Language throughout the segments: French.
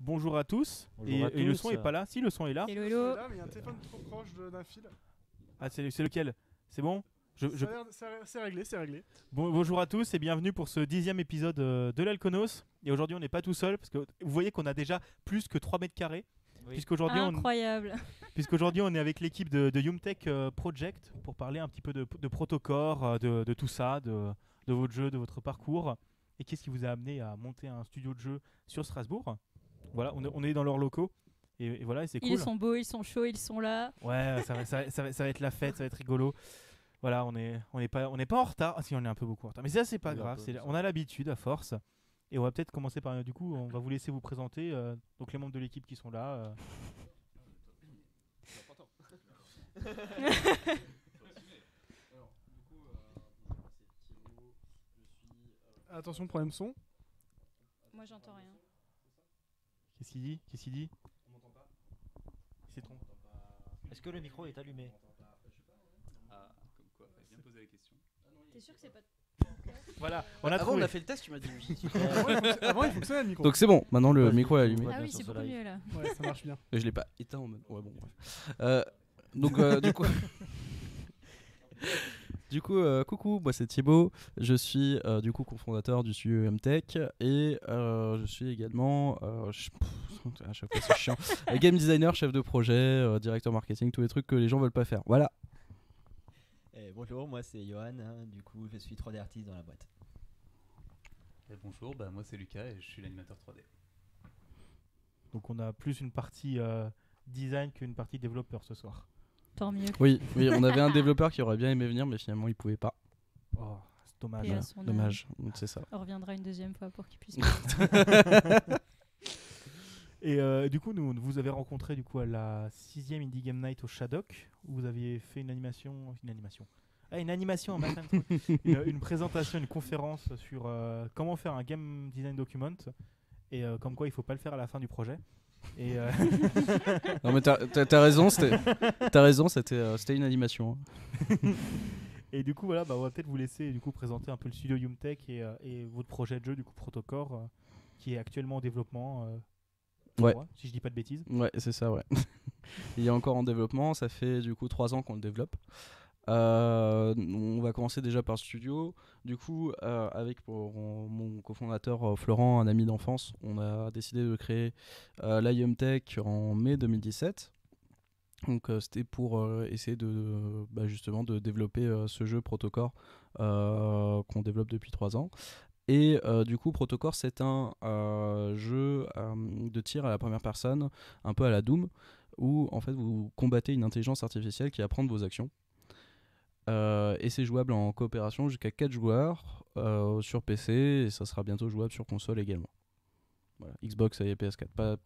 Bonjour à tous. Bonjour à Et le tous. son est pas là. Si, le son est là. Hello, C'est hello. là, mais il y a un téléphone trop proche d'un fil. Ah, c'est lequel? C'est bon? C'est réglé, c'est réglé. Bonjour à tous et bienvenue pour ce 10e épisode de l'Alconos. Et aujourd'hui, on n'est pas tout seul parce que vous voyez qu'on a déjà plus que 3 mètres carrés. Oui. Incroyable. Puisqu'aujourd'hui, on est avec l'équipe de Yumtech Project pour parler un petit peu de Protocore, de tout ça, de votre jeu, de votre parcours. Et qu'est-ce qui vous a amené à monter un studio de jeu sur Strasbourg? Voilà, on est dans leurs locaux. Et voilà, et c'est cool. Ils sont beaux, ils sont chauds, ils sont là. Ouais, ça va être la fête, ça va être rigolo. Voilà, on n'est pas en retard. Ah si, on est un peu beaucoup en retard. Mais ça, c'est pas grave. On a l'habitude à force. Et on va peut-être commencer par... Du coup, on va vous laisser vous présenter. Donc les membres de l'équipe qui sont là. Attention, problème son. Moi, j'entends rien. Qu'est-ce qu'il dit On m'entend pas. C'est ton. Est-ce que le micro est allumé? Ah, comme quoi, fallait bien poser la question. T'es sûr que c'est pas... Voilà, on a Avant trouvé. on a fait le test, tu m'as dit oui. Avant, il fonctionnait le micro. Donc c'est bon, maintenant le micro est allumé. Ouais, Ah bien oui, sûr, c'est ce beaucoup live. mieux là. Ouais, ça marche bien. Je l'ai pas éteint en mode. Ouais, bon, bref. Du coup. Coucou, moi c'est Thibaut, je suis du coup cofondateur du studio Yumtech et je suis également, à chaque fois c'est chiant, game designer, chef de projet, directeur marketing, tous les trucs que les gens veulent pas faire. Voilà. Bonjour, moi c'est Johan, du coup je suis 3D artiste dans la boîte. Et bonjour, moi c'est Lucas et je suis l'animateur 3D. Donc on a plus une partie design qu'une partie développeur ce soir. Tant mieux. Oui, on avait un développeur qui aurait bien aimé venir, mais finalement il pouvait pas. Oh, c'est dommage. Et à son âme. Dommage, c'est ça. On reviendra une deuxième fois pour qu'il puisse... Et du coup, vous avez rencontré du coup à la 6e Indie Game Night au Shadok où vous aviez fait une animation, une présentation, une conférence sur comment faire un game design document et comme quoi il faut pas le faire à la fin du projet. Et Non mais t'as raison, c'était une animation. Hein. Et du coup voilà, on va peut-être vous laisser du coup présenter un peu le studio Yumtech et votre projet de jeu du coup Protocore qui est actuellement en développement. Ouais. Si je dis pas de bêtises. Ouais, c'est ça, ouais. Il est encore en développement, ça fait du coup 3 ans qu'on le développe. On va commencer déjà par le studio. Du coup, avec mon cofondateur Florent, un ami d'enfance, on a décidé de créer la Yumtech en mai 2017. Donc c'était pour essayer de justement de développer ce jeu Protocore qu'on développe depuis 3 ans. Et du coup, Protocore, c'est un jeu de tir à la première personne, un peu à la Doom, où en fait vous combattez une intelligence artificielle qui apprend de vos actions. Et c'est jouable en coopération jusqu'à 4 joueurs sur PC, et ça sera bientôt jouable sur console également. Voilà, Xbox et PS4,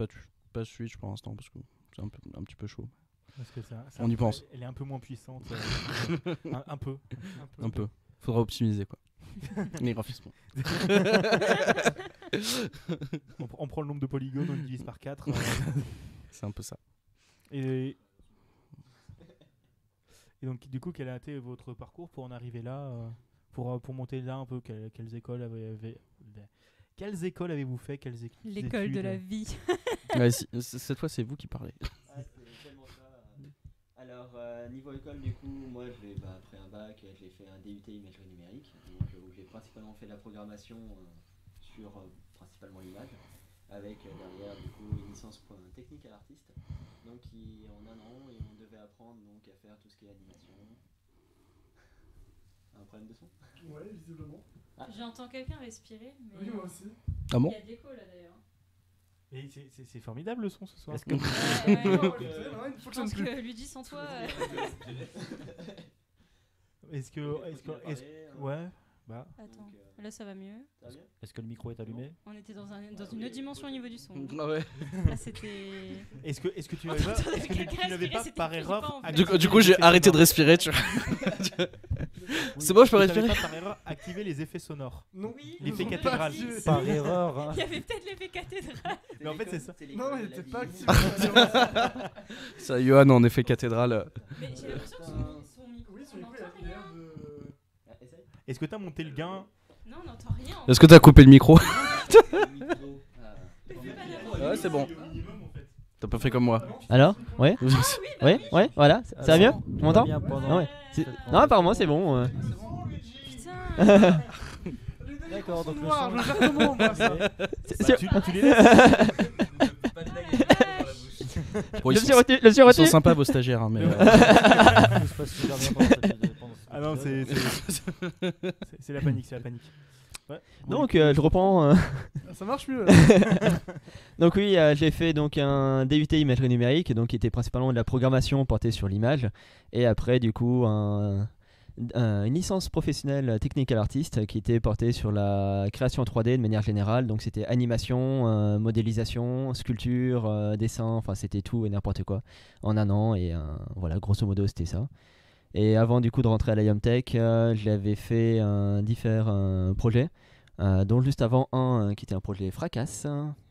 pas Switch pour l'instant, parce que c'est un petit peu chaud. Parce que On y pense. Elle est un peu moins puissante. un peu. Faudra optimiser quoi. Les graphismes. On prend le nombre de polygones, on le divise par 4. C'est un peu ça. Et donc du coup, quel a été votre parcours pour en arriver là, pour monter là un peu, quelles écoles avez-vous fait, L'école de la vie. Ouais, cette fois c'est vous qui parlez. C'est tellement ça. Alors, niveau école, du coup, moi après un bac, j'ai fait un DUT imagerie numérique, donc, où j'ai principalement fait de la programmation sur principalement l'image, avec derrière du coup une licence technique à l'artiste, donc en un an, et on devait apprendre donc à faire tout ce qui est animation. Un problème de son? Ouais, visiblement. J'entends quelqu'un respirer, mais Oui, moi aussi. Ah bon? il y a de l'écho là d'ailleurs. Et c'est formidable le son ce soir. Est-ce que... Il Je pense que Luigi sans toi... Ouais. Attends, là ça va mieux. Ça va bien? Est-ce que le micro est allumé? On était dans une autre dimension au niveau du son. Ah ouais. Là c'était... Est-ce que tu Entendre n'avais quelqu'un pas respirer, par c'était erreur flippant, en fait. Du coup j'ai arrêté de respirer, tu vois. C'est bon, je peux respirer? Pas par erreur activer les effets sonores. Non. Oui, L'effet on cathédrale. l'a dit. Par erreur. Hein. Il y avait peut-être l'effet cathédrale. Mais en fait, c'est ça. Non, il était pas actif. Ça, Johan en effet cathédrale. Mais j'ai l'impression que son micro, Oui, son on micro, n'entend il a rien. l'air de... Essaye. Est-ce que t'as monté le gain? Non, on n'entend rien. Est-ce que t'as coupé le micro? Le micro, Mais fais pas le n'importe Ouais, c'est bon. T'as pas fait comme moi. Alors ouais ouais, voilà, ça va mieux Tu m'entends Bien pendant- Ouais. Non, apparemment c'est bon. Putain. D'accord, donc le Noir, son. je gère comment, moi, ça Tu les laisses. Bon, Le ils, sont, suretu, le ils sont suretu. sympas vos stagiaires, hein, mais. Tout se passe super bien pendant ce- Ah non, c'est la panique, c'est la panique. Ouais. Donc je reprends. Ça marche mieux. Donc oui, j'ai fait donc un DUT imagerie numérique, donc qui était principalement de la programmation portée sur l'image, et après du coup une licence professionnelle technical artist qui était portée sur la création 3D de manière générale. Donc c'était animation, modélisation, sculpture, dessin, enfin c'était tout et n'importe quoi en un an, et voilà, grosso modo c'était ça. Et avant du coup de rentrer à la Yomtech, j'avais fait différents projets, dont juste avant un qui était un projet Fracasse,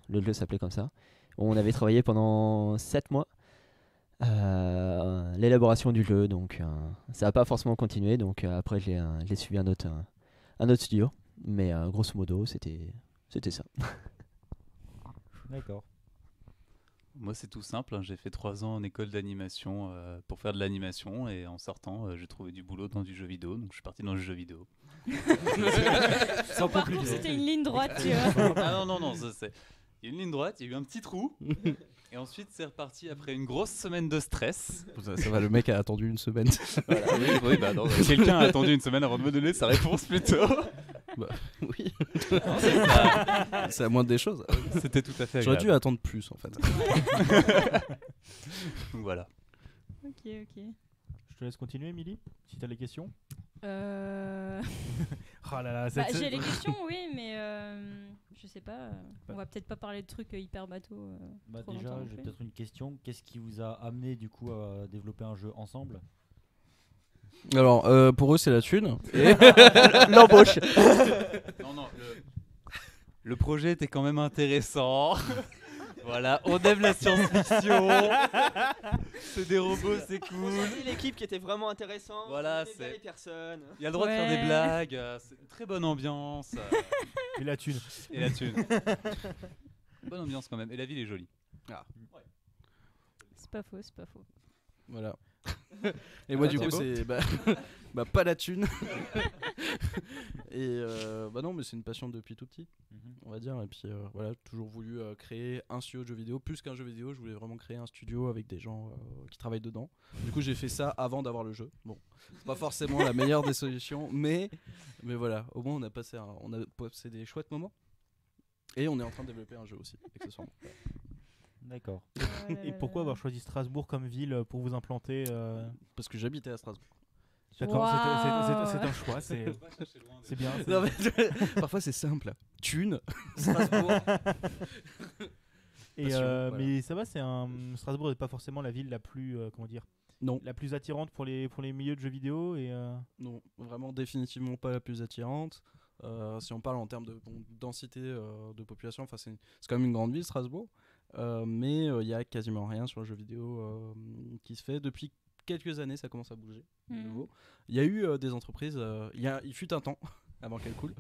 le jeu s'appelait comme ça, où on avait travaillé pendant 7 mois l'élaboration du jeu. Donc ça n'a pas forcément continué, donc après j'ai suivi un autre studio, mais grosso modo c'était ça. D'accord. Moi, c'est tout simple, hein. J'ai fait 3 ans en école d'animation pour faire de l'animation, et en sortant, j'ai trouvé du boulot dans du jeu vidéo, donc je suis parti dans le jeu vidéo. Son parcours, c'était une ligne droite, tu vois. Ah non, ça c'est. Il y a une ligne droite, il y a eu un petit trou, et ensuite c'est reparti après une grosse semaine de stress. Ça va, le mec a attendu une semaine. Voilà, oui, bah non, quelqu'un a attendu une semaine avant de me donner sa réponse plutôt. Oui, Non, c'est ça. c'est la moindre des choses. C'était tout à fait J'aurais agréable. dû attendre plus en fait. Donc voilà. Ok. Je te laisse continuer, Émilie, si t'as les questions. Euh... Oh là là, Bah, j'ai les questions, oui, mais je sais pas. On va peut-être pas parler de trucs hyper bateaux. Bah trop déjà, longtemps non j'ai plus. peut-être une question. Qu'est-ce qui vous a amené du coup à développer un jeu ensemble? Alors, pour eux, c'est la thune. L'embauche. Non, le projet était quand même intéressant. Voilà, on aime la science-fiction. C'est des robots, c'est cool. L'équipe qui était vraiment intéressante. Voilà, c'est- les personnes. Il y a le droit de faire des Ouais. blagues. C'est une très bonne ambiance. Et la thune. Et la thune. Bonne ambiance quand même. Et la ville est jolie. C'est pas faux. Voilà. Et moi, Ah, du c'est coup, beau. c'est pas la thune. Et bah non, mais c'est une passion depuis tout petit, on va dire. Et puis voilà, toujours voulu créer un studio de jeux vidéo. Plus qu'un jeu vidéo, je voulais vraiment créer un studio avec des gens qui travaillent dedans. Du coup, j'ai fait ça avant d'avoir le jeu. Bon, c'est pas forcément la meilleure des solutions, mais voilà, au moins on a passé des chouettes moments. Et on est en train de développer un jeu aussi, accessoirement. D'accord. Et pourquoi avoir choisi Strasbourg comme ville pour vous implanter Parce que j'habitais à Strasbourg. D'accord, Waouh. c'est un choix, c'est bien. Non, mais parfois c'est simple. Thune, Strasbourg. Et Passion, voilà. mais ça va, Strasbourg n'est pas forcément la ville la plus comment dire, Non. la plus attirante pour les milieux de jeux vidéo et Non, vraiment définitivement pas la plus attirante. Si on parle en termes de densité de population, c'est quand même une grande ville, Strasbourg, mais il y a quasiment rien sur le jeu vidéo qui se fait. Depuis quelques années, ça commence à bouger de nouveau. Il y a eu des entreprises, il fut un temps avant qu'elles coulent,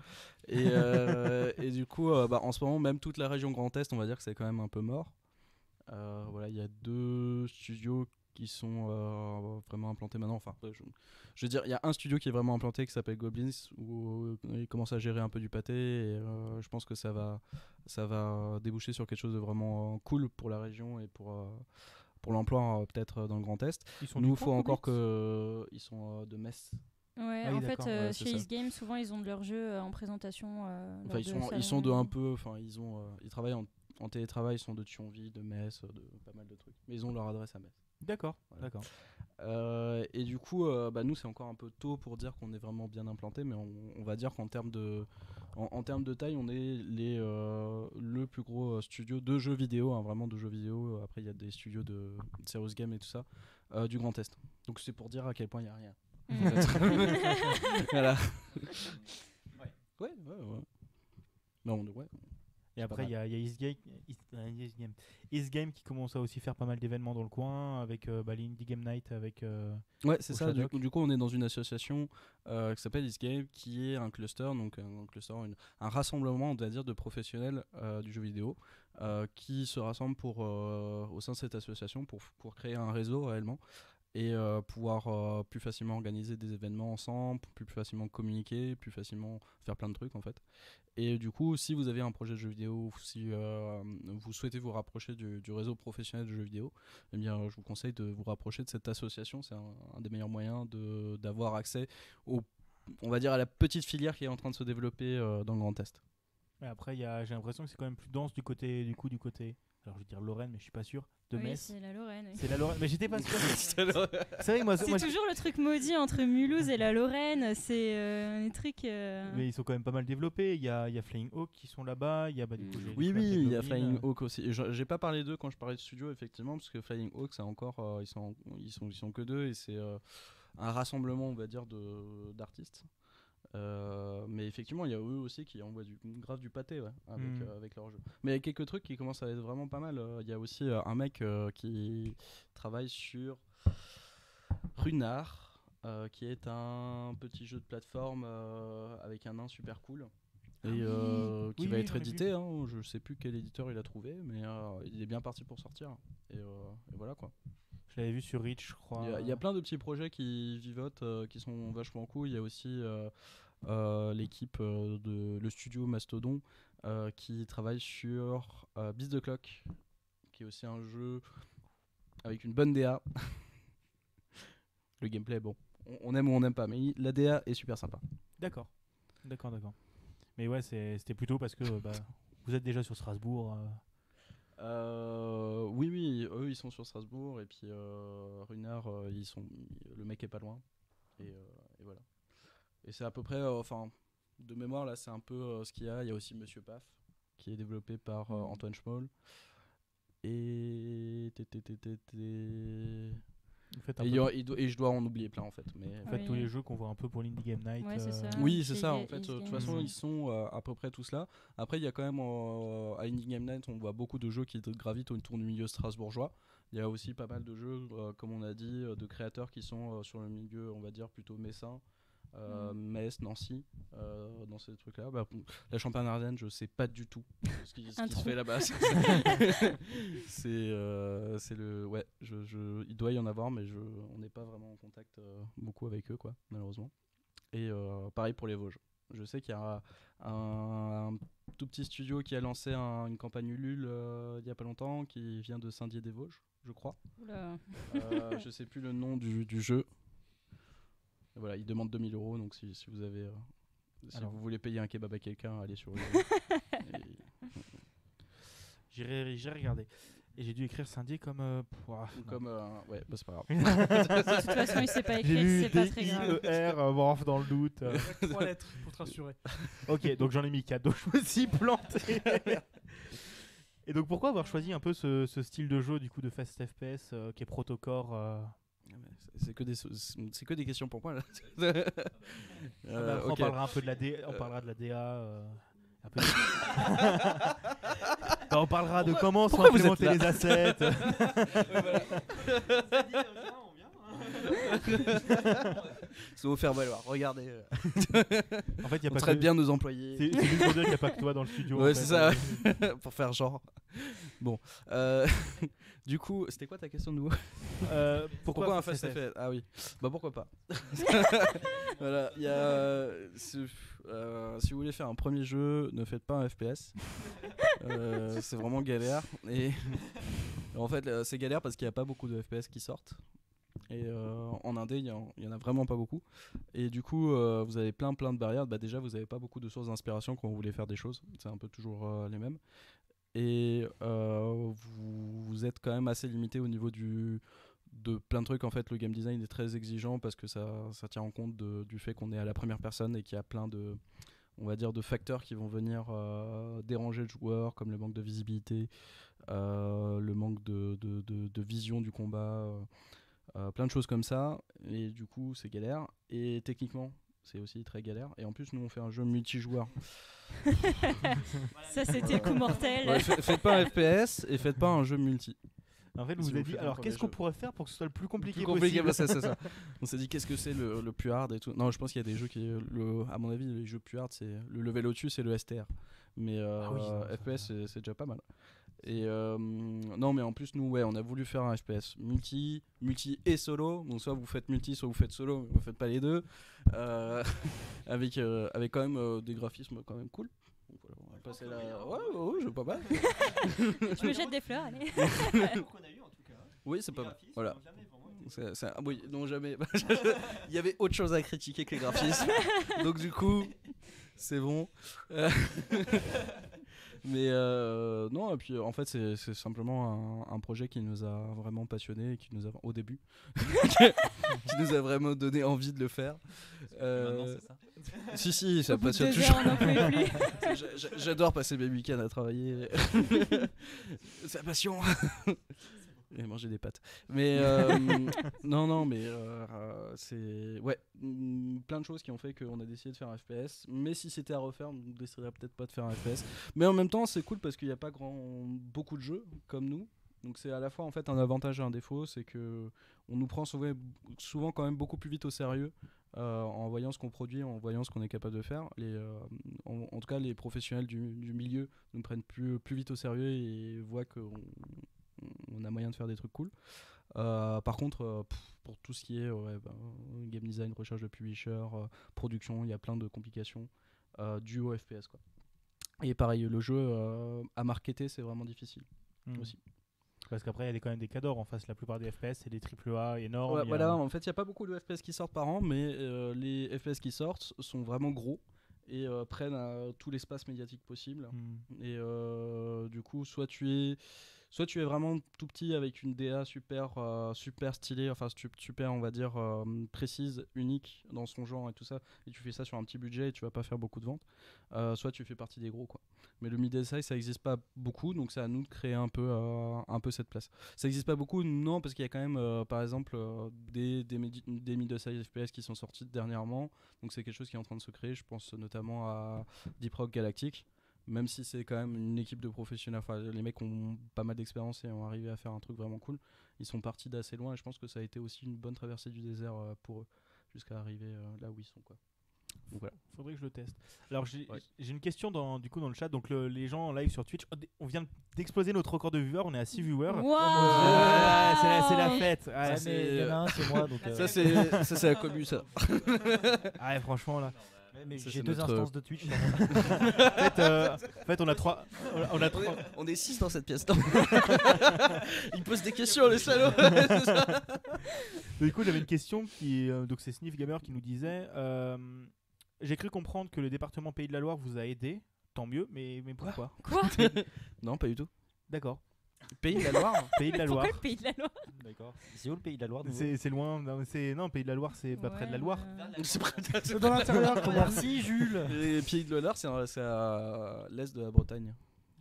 et du coup, en ce moment, même toute la région Grand Est, on va dire que c'est quand même un peu mort. Voilà, il y a 2 studios qui sont vraiment implantés maintenant. Enfin, je veux dire, il y a un studio qui est vraiment implanté qui s'appelle Goblins, où ils commencent à gérer un peu du pâté, et je pense que ça va déboucher sur quelque chose de vraiment cool pour la région et pour l'emploi peut-être dans le Grand Est. ils Nous, il faut encore que ils sont de Metz. Ouais, Ah oui, en fait, d'accord, ouais, c'est chez ça. Ace Games, souvent ils ont de leur jeu en présentation. Enfin, ils sont de un peu, enfin ils travaillent en télétravail, ils sont de Thionville, de Metz, de pas mal de trucs. Mais ils ont leur adresse à Metz. D'accord, Voilà. d'accord. Et du coup, nous c'est encore un peu tôt pour dire qu'on est vraiment bien implanté, mais on va dire qu'en termes de taille, on est le plus gros studio de jeux vidéo, hein, vraiment de jeux vidéo. Après, il y a des studios de serious game et tout ça, du Grand Est. Donc c'est pour dire à quel point il n'y a rien. Voilà. Ouais. Non, ouais. Et après, il y a Eastgame qui commence à aussi faire pas mal d'événements dans le coin, avec l'Indie Game Night, avec... Ouais, c'est au ça. Du Shadok. coup, on est dans une association qui s'appelle Eastgame, qui est un cluster, donc un cluster, un rassemblement, on va dire, de professionnels du jeu vidéo qui se rassemblent au sein de cette association pour créer un réseau réellement et pouvoir plus facilement organiser des événements ensemble, plus facilement communiquer, plus facilement faire plein de trucs en fait. Et du coup, si vous avez un projet de jeu vidéo, ou si vous souhaitez vous rapprocher du réseau professionnel de jeux vidéo, eh bien, je vous conseille de vous rapprocher de cette association. C'est un des meilleurs moyens d'avoir accès on va dire, à la petite filière qui est en train de se développer dans le Grand Est. Et après, j'ai l'impression que c'est quand même plus dense du côté... Alors, je vais dire Lorraine, mais je suis pas sûr. De Oui, Metz. c'est la Lorraine. Oui. C'est la Lorraine. Mais j'étais pas sûr. C'est vrai, moi, C'est moi, toujours le truc maudit entre Mulhouse et la Lorraine. C'est un truc. mais ils sont quand même pas mal développés. Il y a Flying Hawk qui sont là-bas. Il y a du coup, j'ai Oui, découvert il y a Goblin. Flying Hawk aussi. Et j'ai pas parlé d'eux quand je parlais de studio, effectivement, parce que Flying Hawk, c'est encore, ils sont que deux et c'est un rassemblement, on va dire, d'artistes. Mais effectivement, il y a eux aussi qui envoient grave du pâté avec leur jeu. Mais il y a quelques trucs qui commencent à être vraiment pas mal. Il y a aussi un mec qui travaille sur Runar, qui est un petit jeu de plateforme avec un nain super cool. Et qui va être j'en ai édité. Je sais plus quel éditeur il a trouvé, mais il est bien parti pour sortir. Et voilà quoi. Je l'avais vu sur Reach, je crois. Il y a plein de petits projets qui vivotent, qui sont vachement cool. Il y a aussi l'équipe le studio Mastodon qui travaille sur Beast the Clock, qui est aussi un jeu avec une bonne DA. Le gameplay, bon, on aime ou on n'aime pas, mais la DA est super sympa. D'accord. Mais ouais, c'était plutôt parce que vous êtes déjà sur Strasbourg. Oui, eux ils sont sur Strasbourg et puis Runar, le mec est pas loin et voilà. Et c'est à peu près, de mémoire là, c'est un peu ce qu'il y a. Il y a aussi Monsieur Paf qui est développé par Antoine Schmoll et Vous faites et je dois en oublier plein en fait. Mais Vous faites Oui. tous les jeux qu'on voit un peu pour l'Indie Game Night. Ouais, c'est ça. oui, c'est Chez ça en fait. De Eastgame. toute façon, ils sont à peu près tous là. Après, il y a quand même à Indie Game Night, on voit beaucoup de jeux qui gravitent autour du milieu strasbourgeois. Il y a aussi pas mal de jeux, comme on a dit, de créateurs qui sont sur le milieu, on va dire, plutôt messin. Metz, Nancy, dans ces trucs-là. La Champagne-Ardenne, je sais pas du tout ce qui se fait là-bas. Il doit y en avoir, mais on n'est pas vraiment en contact beaucoup avec eux, quoi, malheureusement. Et pareil pour les Vosges. Je sais qu'il y a un tout petit studio qui a lancé une campagne Ulule il y a pas longtemps, qui vient de Saint-Dié-des-Vosges, je crois. Oula. Je sais plus le nom du jeu. Et voilà, il demande 2000 €, donc si vous avez, vous voulez payer un kebab à quelqu'un, allez sur. J'irai regarder. Et j'ai dû écrire Saint-Dié comme. Ouais, c'est pas grave. De toute façon, il sait pas J'ai écrire, vu c'est pas très grave. D-I-E-R, bref, dans le doute. 3 lettres pour te rassurer. Ok, donc j'en ai mis 4, donc je me suis planté. Et donc pourquoi avoir choisi un peu ce style de jeu du coup de Fast FPS qui est Protocore C'est que des questions pour moi là. après, Ok. on parlera un peu de la DA, on parlera de la DA. Un peu on parlera de comment sont pourquoi vous êtes implémentés là les assets. Ça vous faire valoir. Regardez. En fait, il y a On pas traite que... bien nos employés. C'est juste pour dire qu'il n'y a pas que toi dans le studio. Ouais, en c'est fait. ça. Pour faire genre. Bon. Du coup, c'était quoi ta question de nouveau? Pourquoi un Fast FPS? Ah oui. Bah pourquoi pas. Voilà. Il y a. Si vous voulez faire un premier jeu, ne faites pas un FPS. C'est vraiment galère. Et en fait, c'est galère parce qu'il n'y a pas beaucoup de FPS qui sortent. Et en indé, il y en a vraiment pas beaucoup. Et du coup, vous avez plein de barrières. Déjà, vous n'avez pas beaucoup de sources d'inspiration quand vous voulez faire des choses. C'est un peu toujours les mêmes. Et vous êtes quand même assez limité au niveau de plein de trucs. En fait, le game design est très exigeant parce que ça tient en compte du fait qu'on est à la première personne et qu'il y a plein de, on va dire, de facteurs qui vont venir déranger le joueur, comme le manque de visibilité, le manque de vision du combat, plein de choses comme ça. Et du coup, c'est galère. Et techniquement, c'est aussi très galère. Et en plus, nous on fait un jeu multijoueur. Ça, c'était le coup mortel. Ouais, faites pas un FPS et faites pas un jeu multi. En fait, Si vous vous avez dit, faites alors encore qu'est-ce des qu'on jeux. pourrait faire pour que ce soit le plus compliqué Plus compliqué, possible bah, c'est ça. On s'est dit qu'est-ce que c'est le plus hard et tout. Non, je pense qu'il y a des jeux qui, à mon avis, les jeux plus hard, c'est le level au-dessus, c'est le STR. Mais Ah oui, non, ça FPS, c'est déjà pas mal. Et non, mais en plus, nous, ouais, on a voulu faire un FPS multi et solo. Donc, soit vous faites multi, soit vous faites solo, mais vous faites pas les deux. Avec quand même des graphismes quand même cool. Donc, voilà, on va passer là. Ouais, je veux pas mal. Je me jette des fleurs, allez. qu'on a eu en tout cas. Oui, c'est pas mal. graphismes Voilà. n'ont jamais vraiment été- Oui, non, jamais. Il y avait autre chose à critiquer que les graphismes. Donc, du coup, c'est bon. Mais non, et puis en fait, c'est simplement un projet qui nous a vraiment passionnés, qui nous a, au début, qui nous a vraiment donné envie de le faire. Maintenant, c'est ça. Si, ça Au bout de passionne 2 toujours. heures, on n'en pouvait plus. J'adore passer mes week-ends à travailler. C'est la passion. Et manger des pâtes. Mais non, mais c'est ouais, plein de choses qui ont fait qu'on a décidé de faire un FPS. Mais si c'était à refaire, on ne déciderait peut-être pas de faire un FPS. Mais en même temps, c'est cool parce qu'il n'y a pas beaucoup de jeux comme nous. Donc c'est à la fois en fait un avantage et un défaut, c'est que on nous prend souvent quand même beaucoup plus vite au sérieux en voyant ce qu'on produit, en voyant ce qu'on est capable de faire. En tout cas, les professionnels du milieu nous prennent plus vite au sérieux et voient qu'on a moyen de faire des trucs cool. Par contre, pour tout ce qui est game design, recherche de publisher, production, il y a plein de complications dues au FPS, quoi. Et pareil, le jeu à marketer, c'est vraiment difficile aussi. Parce qu'après, il y a quand même des cadors en face. La plupart des FPS, c'est des AAA énormes. Ouais, il y a- voilà, en fait, il n'y a pas beaucoup de FPS qui sortent par an, mais les FPS qui sortent sont vraiment gros et prennent tout l'espace médiatique possible. Et du coup, soit tu es vraiment tout petit avec une DA super stylée, enfin super, on va dire, précise, unique dans son genre et tout ça, et tu fais ça sur un petit budget et tu vas pas faire beaucoup de ventes. Soit tu fais partie des gros, quoi. Mais le mid-size, ça n'existe pas beaucoup, donc c'est à nous de créer un peu cette place. Ça n'existe pas beaucoup, non, parce qu'il y a quand même, par exemple, des mid-size FPS qui sont sortis dernièrement, donc c'est quelque chose qui est en train de se créer. Je pense notamment à Deep Rock Galactic. Même si c'est quand même une équipe de professionnels, enfin les mecs ont pas mal d'expérience et ont arrivé à faire un truc vraiment cool. Ils sont partis d'assez loin et je pense que ça a été aussi une bonne traversée du désert pour eux jusqu'à arriver là où ils sont, quoi. Donc voilà. Faudrait que je le teste. Alors j'ai Ouais. une question dans le chat. Donc les gens en live sur Twitch, on vient d'exploser notre record de viewers. On est à 6 viewers. Wow. Ouais, c'est la fête. Ouais, Ouais, mais il y en a un, c'est moi. Donc, Ça c'est la commu, ça. ouais, franchement là. mais ça, j'ai c'est 2 notre- instances de Twitch. En fait, on a trois. On a trois. On est 6 dans cette pièce. Ils posent des questions, les salauds. Du coup, j'avais une question donc c'est Sniff Gamer qui nous disait j'ai cru comprendre que le département Pays de la Loire vous a aidé, tant mieux, mais pourquoi? Quoi? Non, pas du tout. D'accord. Pays de la Loire. Pays de la Pourquoi Loire. le pays de la Loire? D'accord. C'est où le pays de la Loire nouveau C'est loin. Non, Pays de la Loire, c'est pas près de la Ouais, Loire. C'est Dans l'intérieur, Ah, merci Jules. Les Pays de la Loire, c'est à l'est de la Bretagne.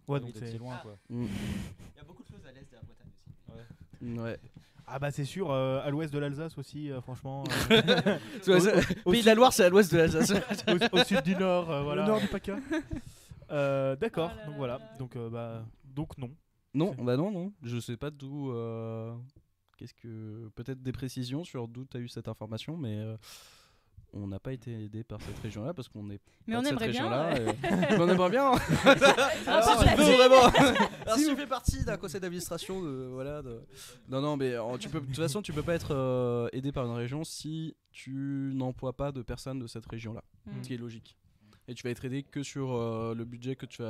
Ouais, Oui, donc donc c'est c'est loin quoi. Il y a beaucoup de choses à l'est de la Bretagne aussi. Ouais. Ah bah c'est sûr, à l'ouest de l'Alsace aussi, franchement. Pays de la Loire, c'est à l'ouest de l'Alsace. Au sud du Nord, voilà. Le nord du PACA. D'accord, Oh là donc là voilà. là. Donc non. Non, bah non. Je sais pas d'où. Peut-être des précisions sur d'où tu as eu cette information, mais on n'a pas été aidé par cette région-là parce qu'on est Mais pas on de cette aimerait bien. région-là. ouais. Mais on aimerait bien. Ah, Si bon, tu bah, veux si. vraiment. Alors si tu fais partie d'un conseil d'administration, non, mais de toute façon, tu peux pas être aidé par une région si tu n'emploies pas de personnes de cette région-là, Mm. ce qui est logique. Et tu vas être aidé que sur le budget que tu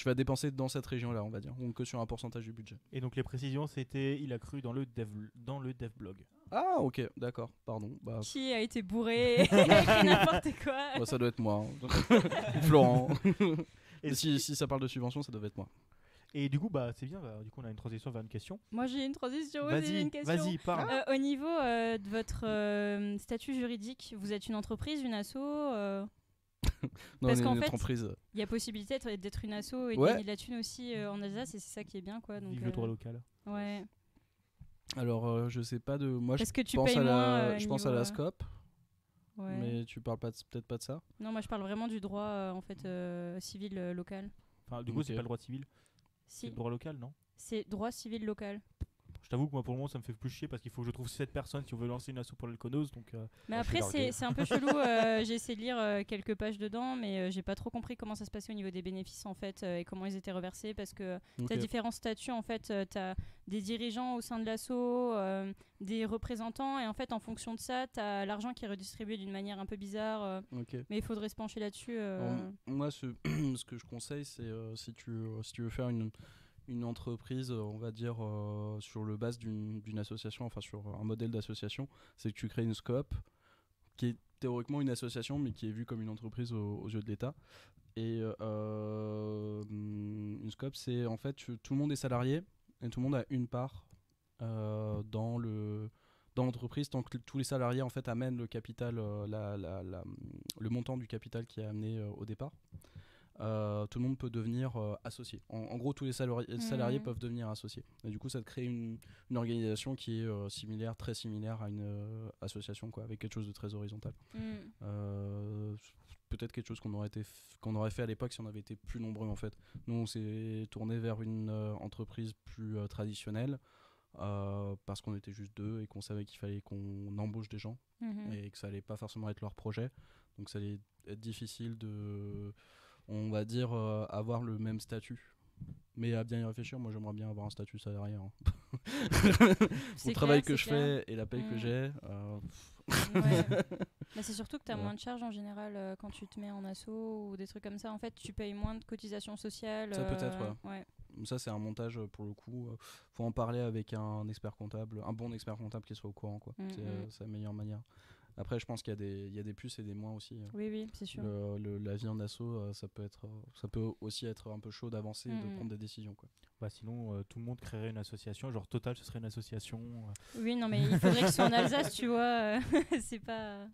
vas dépenser dans cette région-là, on va dire, ou que sur un pourcentage du budget. Et donc les précisions, c'était il a cru dans le devblog. Ah, ok, d'accord, pardon. Bah, Qui a été bourré, qui a écrit n'importe quoi. bah, ça doit être moi. Florent. Et Et si ça parle de subvention, ça doit être moi. Et du coup, bah c'est bien. Du coup, on a une transition vers une question. Moi j'ai une transition aussi, j'ai une question. Vas-y, parle. Au niveau de votre statut juridique, vous êtes une entreprise, une asso Non, Parce on est qu'en une fait, entreprise. il y a possibilité d'être une asso et de Ouais. gagner de la thune aussi en Alsace et c'est ça qui est bien quoi. Donc, Vive le droit local. ouais. Alors, je sais pas de. Moi, Parce que tu pense payes à moins. je pense à la SCOP. Ouais. mais tu parles peut-être pas de ça. Non, moi je parle vraiment du droit en fait civil local. Enfin, du coup, c'est Ok. pas le droit civil, c'est Si, le droit local, non? c'est droit civil local. Je t'avoue que moi, pour le moment, ça me fait plus chier parce qu'il faut que je trouve 7 personnes si on veut lancer une asso pour l'Alconos. Donc, Mais je suis après, largué. c'est un peu chelou. J'ai essayé de lire quelques pages dedans, mais j'ai pas trop compris comment ça se passait au niveau des bénéfices en fait et comment ils étaient reversés parce que Ok. tu as différents statuts en fait. Tu as des dirigeants au sein de l'asso, des représentants et en fait, en fonction de ça, tu as l'argent qui est redistribué d'une manière un peu bizarre. Ok. Mais il faudrait se pencher là-dessus. Moi, ce que je conseille, c'est si tu veux faire une entreprise, on va dire, sur le base d'une association, enfin sur un modèle d'association, c'est que tu crées une SCOP qui est théoriquement une association, mais qui est vue comme une entreprise aux yeux de l'État. Et une SCOP, c'est en fait, tout le monde est salarié et tout le monde a une part dans l'entreprise, tant que tous les salariés en fait amènent le capital, le montant du capital qui est amené au départ. Tout le monde peut devenir associé. En gros, tous les salariés peuvent devenir associés. Et du coup, ça te crée une organisation qui est similaire, très similaire à une association, quoi, avec quelque chose de très horizontal. Peut-être quelque chose qu'on aurait fait à l'époque si on avait été plus nombreux, en fait. Nous, on s'est tourné vers une entreprise plus traditionnelle parce qu'on était juste 2 et qu'on savait qu'il fallait qu'on embauche des gens et que ça allait pas forcément être leur projet. Donc, ça allait être difficile de... on va dire avoir le même statut. Mais à bien y réfléchir, moi j'aimerais bien avoir un statut salarié. Hein. C'est Le travail clair, que je c'est clair. fais et la paye que j'ai. Ouais. Bah, c'est surtout que tu as Ouais. moins de charges en général quand tu te mets en asso ou des trucs comme ça. En fait, tu payes moins de cotisations sociales. Ça peut-être, ouais. Ça c'est un montage pour le coup. Faut en parler avec un expert comptable, un bon expert comptable qui soit au courant, quoi. C'est la meilleure manière. Après, je pense qu'il y a des plus et des moins aussi. Oui, c'est sûr. La vie en asso, ça peut aussi être un peu chaud d'avancer et de prendre des décisions, quoi. Bah, sinon, tout le monde créerait une association. Genre Total, ce serait une association. Oui, non, mais il faudrait que ce soit en Alsace, tu vois. C'est pas.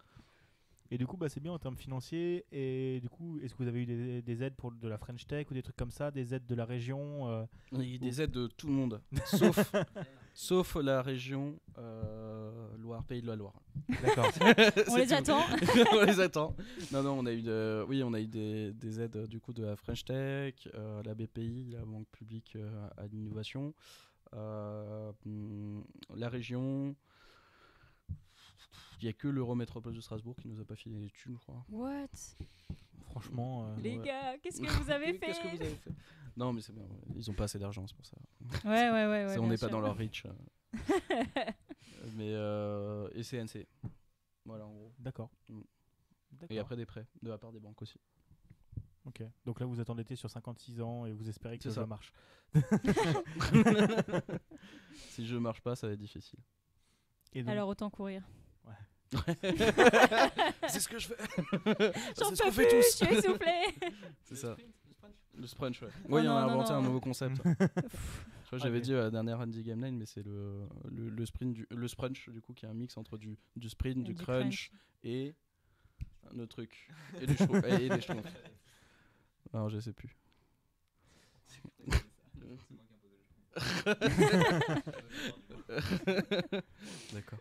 Et du coup, bah, c'est bien en termes financiers. Et du coup, est-ce que vous avez eu des aides de la French Tech ou des trucs comme ça, des aides de la région Il y a eu des aides de tout le monde, sauf la région Loire-Pays de la Loire. D'accord. On les attend. On les attend. Non, on a eu des aides du coup de la French Tech, la BPI, la Banque publique à l'innovation, la région. Il n'y a que l'Eurométropole de Strasbourg qui nous a pas filé les thunes, je crois. What? Franchement. Les ouais. gars, qu'est-ce que vous avez fait? Qu'est-ce que vous avez fait? Non, mais c'est bien. Ils ont pas assez d'argent, c'est pour ça. Ouais. On bien n'est pas sûr. dans leur reach. Mais et CNC. Voilà, en gros. D'accord. Mm. D'accord. Et après des prêts de la part des banques aussi. Ok. Donc là, vous êtes endetté sur 56 ans et vous espérez que C'est ça ça. marche. Si je marche pas, ça va être difficile. Et donc, Alors autant courir. C'est ce que je fais. J'en C'est ce peux qu'on fait plus, tous. je suis essoufflée. C'est ça. Le sprunch, ouais. Oui, on non, a non, inventé non. un nouveau concept. Je crois que j'avais Ok. dit à la dernière Andy Game Line, mais c'est le sprunch, du coup, qui est un mix entre du sprint, du crunch et un autre truc. Et du et des schtroumpfs. Alors, je sais plus. D'accord.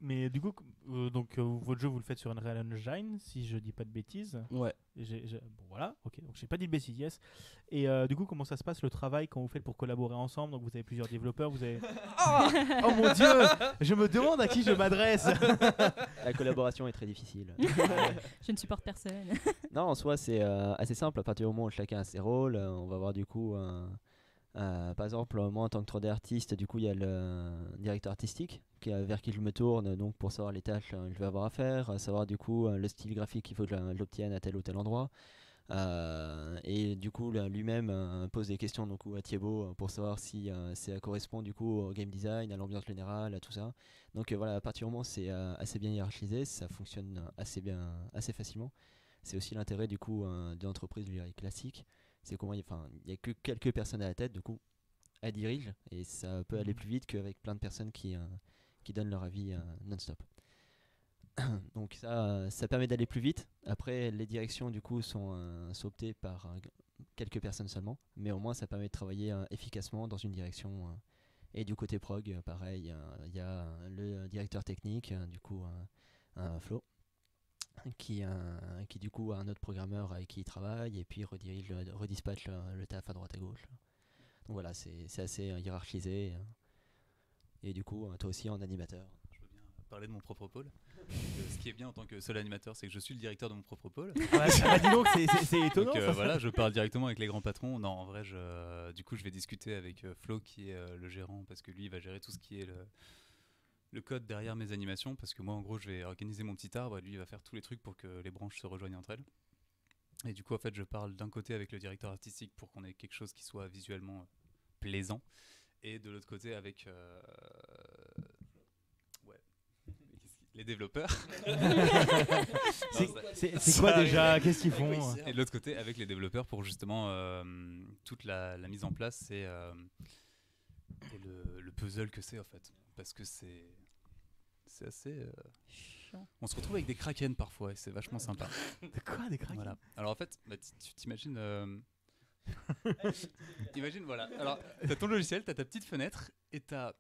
Mais du coup, votre jeu, vous le faites sur Unreal Engine, si je dis pas de bêtises. Ouais. Bon, voilà, ok. Donc, j'ai pas dit de bêtises, yes. Et du coup, comment ça se passe le travail quand vous faites pour collaborer ensemble? Donc, vous avez plusieurs développeurs, vous avez. Oh mon dieu! Je me demande à qui je m'adresse! La collaboration est très difficile. Je ne supporte personne. Non, en soi, c'est assez simple. À partir du moment où chacun a ses rôles, on va voir du coup, par exemple, moi en tant que 3D artiste, du coup, il y a le directeur artistique vers qui je me tourne donc pour savoir les tâches que je vais avoir à faire, savoir du coup le style graphique qu'il faut que j'obtienne à tel ou tel endroit. Et du coup, lui-même pose des questions donc, à Thibaut pour savoir si ça correspond du coup au game design, à l'ambiance générale, à tout ça. Donc voilà, à partir du moment où c'est assez bien hiérarchisé, ça fonctionne assez bien, assez facilement. C'est aussi l'intérêt du coup d'une entreprise classique. C'est comment il y a que quelques personnes à la tête, du coup, elles dirigent et ça peut aller plus vite qu'avec plein de personnes qui donnent leur avis non-stop. Donc ça permet d'aller plus vite. Après, les directions du coup sont optées par quelques personnes seulement, mais au moins ça permet de travailler efficacement dans une direction. Et du côté prog, pareil, il y a le directeur technique, du coup Flo, qui du coup a un autre programmeur avec qui il travaille et puis redispatche le taf à droite à gauche. Donc voilà, c'est assez hiérarchisé. Et du coup, toi aussi en animateur. Je veux bien parler de mon propre pôle. Ce qui est bien en tant que seul animateur, c'est que je suis le directeur de mon propre pôle. Dis donc, c'est étonnant. Donc ça. voilà, je parle directement avec les grands patrons. Non, en vrai, du coup, je vais discuter avec Flo, qui est le gérant, parce que lui, il va gérer tout ce qui est le code derrière mes animations, parce que moi, en gros, je vais organiser mon petit arbre, et lui, il va faire tous les trucs pour que les branches se rejoignent entre elles. Et du coup, en fait, je parle d'un côté avec le directeur artistique pour qu'on ait quelque chose qui soit visuellement plaisant, et de l'autre côté avec les développeurs. C'est quoi déjà? Qu'est-ce qu'ils font? Et de l'autre côté avec les développeurs pour justement toute la mise en place et le puzzle que c'est en fait, parce que c'est assez Chiant. on se retrouve avec des kraken parfois et c'est vachement sympa. Quoi, des craques? Voilà. Alors en fait, tu t'imagines imagine, voilà. Alors, t'as ton logiciel, t'as ta petite fenêtre et t'as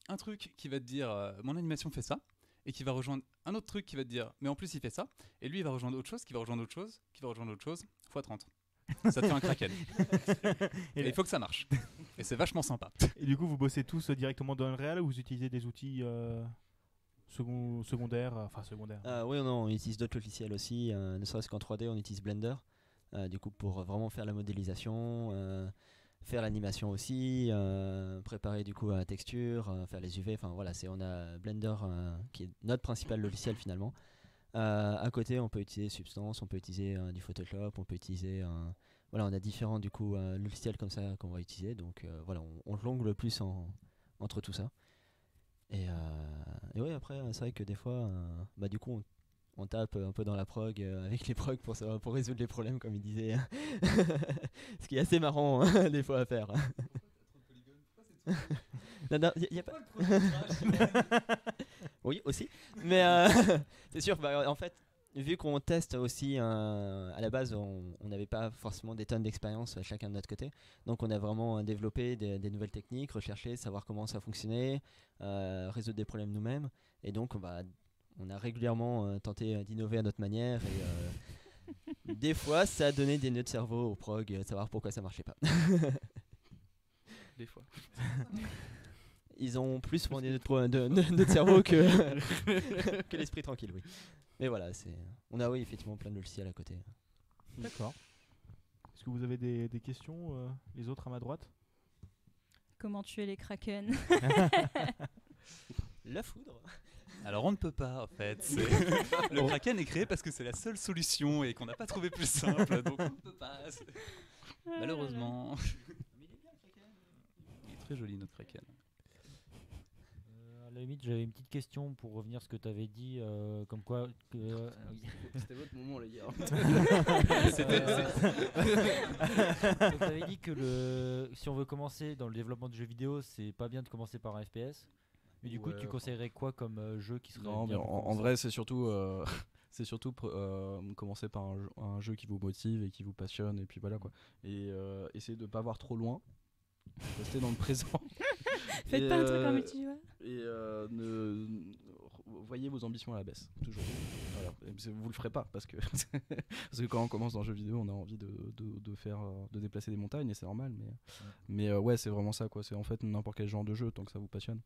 un truc qui va te dire mon animation fait ça, et qui va rejoindre un autre truc qui va te dire mais en plus il fait ça, et lui il va rejoindre autre chose, qui va rejoindre autre chose, qui va rejoindre autre chose, x 30. Ça te fait un kraken. Et il faut que ça marche. Et c'est vachement sympa. Et du coup, vous bossez tous directement dans Unreal ou vous utilisez des outils secondaires? Oui, non, on utilise d'autres logiciels aussi, ne serait-ce qu'en 3D, on utilise Blender. Du coup, pour vraiment faire la modélisation, faire l'animation aussi, préparer du coup la texture, faire les UV. Enfin voilà, on a Blender qui est notre principal logiciel finalement. À côté, on peut utiliser Substance, on peut utiliser du Photoshop, on peut utiliser voilà, on a différents du coup logiciels comme ça qu'on va utiliser. Donc voilà, on jongle le plus entre tout ça. Et ouais, après, c'est vrai que des fois, bah du coup, on tape un peu dans la prog avec les progs pour résoudre les problèmes, comme il disait. Ce qui est assez marrant des fois à faire. Non, y a pas. Oui, aussi. Mais c'est sûr, bah, en fait, vu qu'on teste aussi, à la base, on n'avait pas forcément des tonnes d'expérience chacun de notre côté. Donc on a vraiment développé des nouvelles techniques, recherché, savoir comment ça fonctionnait, résoudre des problèmes nous-mêmes. Et donc on a régulièrement tenté d'innover à notre manière. Et des fois, ça a donné des nœuds de cerveau au prog, de savoir pourquoi ça marchait pas. Des fois. Ils ont plus pour des nœuds de cerveau que l'esprit tranquille, oui. Mais voilà, on a oui, effectivement plein de logiciels à côté. D'accord. Est-ce que vous avez des questions, les autres à ma droite? Comment tuer les kraken? La foudre. Alors on ne peut pas en fait. Le kraken est créé parce que c'est la seule solution et qu'on n'a pas trouvé plus simple, donc on ne peut pas. Malheureusement. Il est très joli notre kraken. À la limite, j'avais une petite question pour revenir à ce que tu avais dit, comme quoi. C'était votre moment, les gars. Tu avais dit que si on veut commencer dans le développement de jeux vidéo, c'est pas bien de commencer par un FPS. Mais du coup, tu conseillerais quoi comme jeu qui serait Non, mais bien pour en commencer vrai, c'est surtout commencer par un jeu qui vous motive et qui vous passionne, et puis voilà quoi. Et essayez de pas voir trop loin, rester dans le présent. Faites pas un truc en multi, ouais. Et voyez vos ambitions à la baisse, toujours. Voilà. Vous le ferez pas parce que parce que quand on commence dans le jeu vidéo, on a envie de déplacer des montagnes et c'est normal. Mais ouais, c'est vraiment ça quoi. C'est en fait n'importe quel genre de jeu tant que ça vous passionne.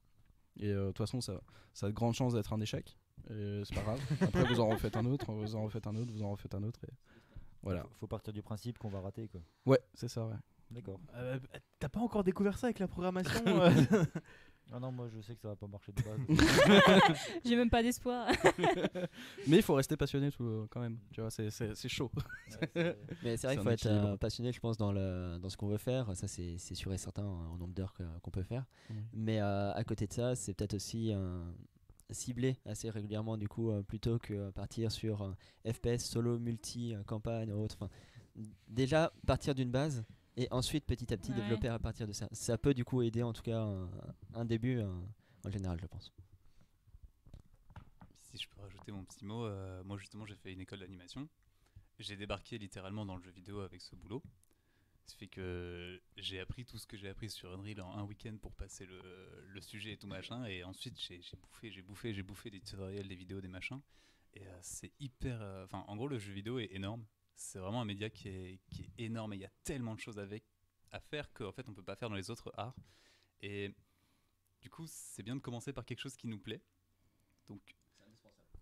Et de toute façon, ça a de grandes chances d'être un échec. Et c'est pas grave. Après, vous en refaites un autre, vous en refaites un autre, vous en refaites un autre. Et voilà. Faut partir du principe qu'on va rater, quoi. Ouais, c'est ça, ouais. D'accord. T'as pas encore découvert ça avec la programmation? Ah non, moi je sais que ça va pas marcher de base. J'ai même pas d'espoir. Mais il faut rester passionné quand même. Tu vois, c'est chaud. Ouais, Mais c'est vrai qu'il faut être passionné, je pense, dans ce qu'on veut faire. Ça, c'est sûr et certain au nombre d'heures qu'on peut faire. Oui. Mais à côté de ça, c'est peut-être aussi cibler assez régulièrement, du coup, plutôt que partir sur FPS, solo, multi, campagne ou autre. Enfin, déjà, partir d'une base et ensuite, petit à petit, développer à partir de ça. Ça peut, du coup, aider en tout cas un début en général, je pense. Si je peux rajouter mon petit mot, moi justement j'ai fait une école d'animation. J'ai débarqué littéralement dans le jeu vidéo avec ce boulot. Ça fait que j'ai appris tout ce que j'ai appris sur Unreal en un week-end pour passer le sujet et tout machin. Et ensuite j'ai bouffé des tutoriels, des vidéos, des machins. Et c'est hyper. Enfin, en gros, le jeu vidéo est énorme. C'est vraiment un média qui est énorme et il y a tellement de choses à faire qu'en fait, on peut pas faire dans les autres arts. Et du coup, c'est bien de commencer par quelque chose qui nous plaît. Donc,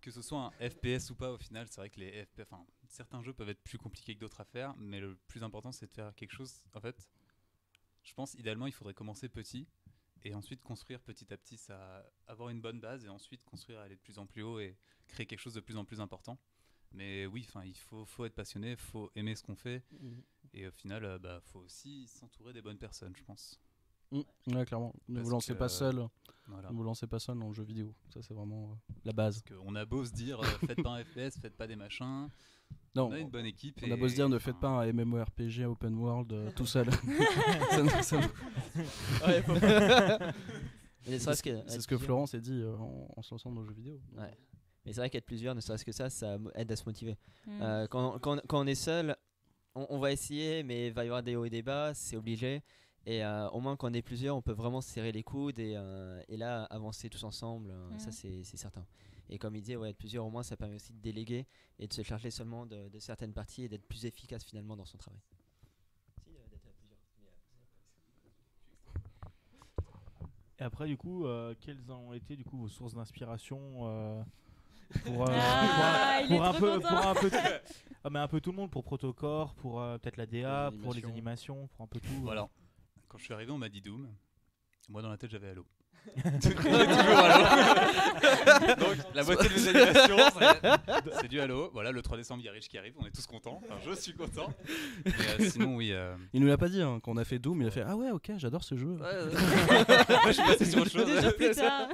que ce soit un FPS ou pas, au final, c'est vrai que les FPS, enfin, certains jeux peuvent être plus compliqués que d'autres à faire, mais le plus important, c'est de faire quelque chose. En fait, je pense, idéalement, il faudrait commencer petit et ensuite construire petit à petit, ça, avoir une bonne base et ensuite construire, aller de plus en plus haut et créer quelque chose de plus en plus important. Mais oui, enfin, il faut être passionné, il faut aimer ce qu'on fait et au final, faut aussi s'entourer des bonnes personnes, je pense. Ouais, clairement. Ne Parce vous lancez que, pas seul. Voilà. Ne vous lancez pas seul dans le jeu vidéo. Ça, c'est vraiment la base. Parce qu'on a beau se dire, faites pas un FPS, faites pas des machins. Non, On a une bonne équipe. on a beau se dire, ne faites pas un MMORPG open world tout seul. Mais ne serait-ce que- C'est ce que Florence a dit en se lançant dans le jeu vidéo. Ouais. Mais c'est vrai qu'être plusieurs, ne serait-ce que ça aide à se motiver. Mm. Quand on est seul, on va essayer, mais il va y avoir des hauts et des bas, c'est obligé. Et au moins, quand on est plusieurs, on peut vraiment se serrer les coudes et là, avancer tous ensemble. Ça, c'est certain. Et comme il disait, être plusieurs, au moins, ça permet aussi de déléguer et de se charger seulement de certaines parties et d'être plus efficace finalement dans son travail. Et après, du coup, quelles ont été du coup vos sources d'inspiration pour, il est pour un trop peu, content. pour un peu, mais un peu tout le monde, pour Protocore, pour peut-être la DA, pour les animations, pour un peu tout. Voilà. Quand je suis arrivé, on m'a dit Doom. Moi, dans la tête, j'avais Halo. J'ai toujours Halo. Donc, la moitié de mes animations, c'est du Halo. Voilà, le 3 décembre, il y a Rich qui arrive. On est tous contents. Enfin, je suis content. Mais sinon, oui. Il nous l'a pas dit, hein, quand on a fait Doom, il a fait ah ouais, ok, j'adore ce jeu. Moi, je suis passé sur autre chose. 2 jours plus tard.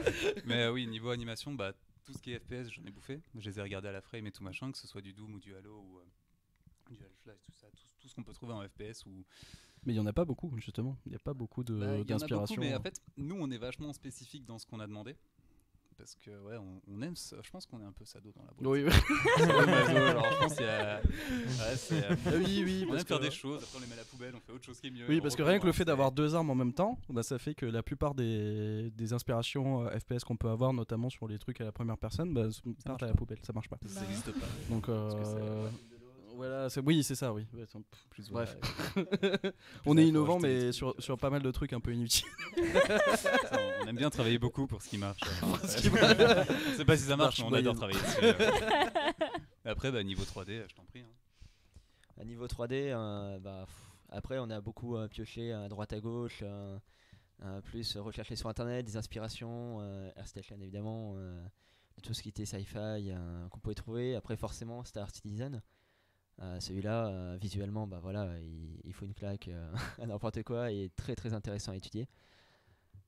Mais oui, niveau animation, tout ce qui est FPS, j'en ai bouffé. Je les ai regardés à la frame et tout machin, que ce soit du Doom ou du Halo ou du Half-Life, tout ça, tout ce qu'on peut trouver en FPS ou. Mais il y en a pas beaucoup, justement. Il n'y a pas beaucoup Il y en a d'inspiration. beaucoup, mais en fait, nous, on est vachement spécifique dans ce qu'on a demandé. Parce que, ouais, on aime. Je pense qu'on est un peu sado dans la boîte. Oui, oui. Genre, je pense qu'il y a. Ouais, oui, on parce aime faire que- des choses, après on les met à la poubelle, on fait autre chose qui est mieux. Oui, on parce que rien que le recommence, fait d'avoir 2 armes en même temps, ça fait que la plupart des inspirations FPS qu'on peut avoir, notamment sur les trucs à la première personne, partent à la poubelle, ça marche pas. Ça n'existe pas. Donc, que voilà, oui, c'est ça, oui. Ouais, Plus bref. ouais. On ça, est faut innovant, rajouter des mais trucs, sur pas mal de trucs un peu inutiles. Ça, on aime bien travailler beaucoup pour ce qui marche. Je sais pas si ça marche, mais on adore travailler dessus. Après, niveau 3D, je t'en prie. À niveau 3D, après on a beaucoup pioché à droite à gauche, plus recherché sur internet, des inspirations, ArtStation évidemment, tout ce qui était sci-fi qu'on pouvait trouver. Après forcément Star Citizen. Celui-là, visuellement, il faut une claque à n'importe quoi et très très intéressant à étudier.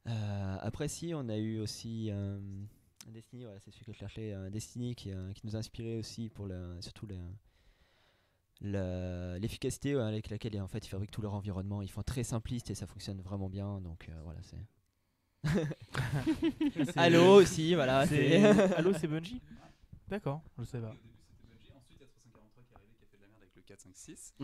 Après, si, on a eu aussi Destiny, voilà, c'est celui que je cherchais, Destiny qui nous a inspiré aussi pour surtout l'efficacité avec laquelle en fait, ils fabriquent tout leur environnement. Ils font très simpliste et ça fonctionne vraiment bien. Donc voilà, c'est. Halo aussi, voilà. Halo, c'est Bungie. D'accord, je sais pas. Ensuite, il y a 343 qui est arrivé, qui a fait de la merde avec le 4, 5, 6.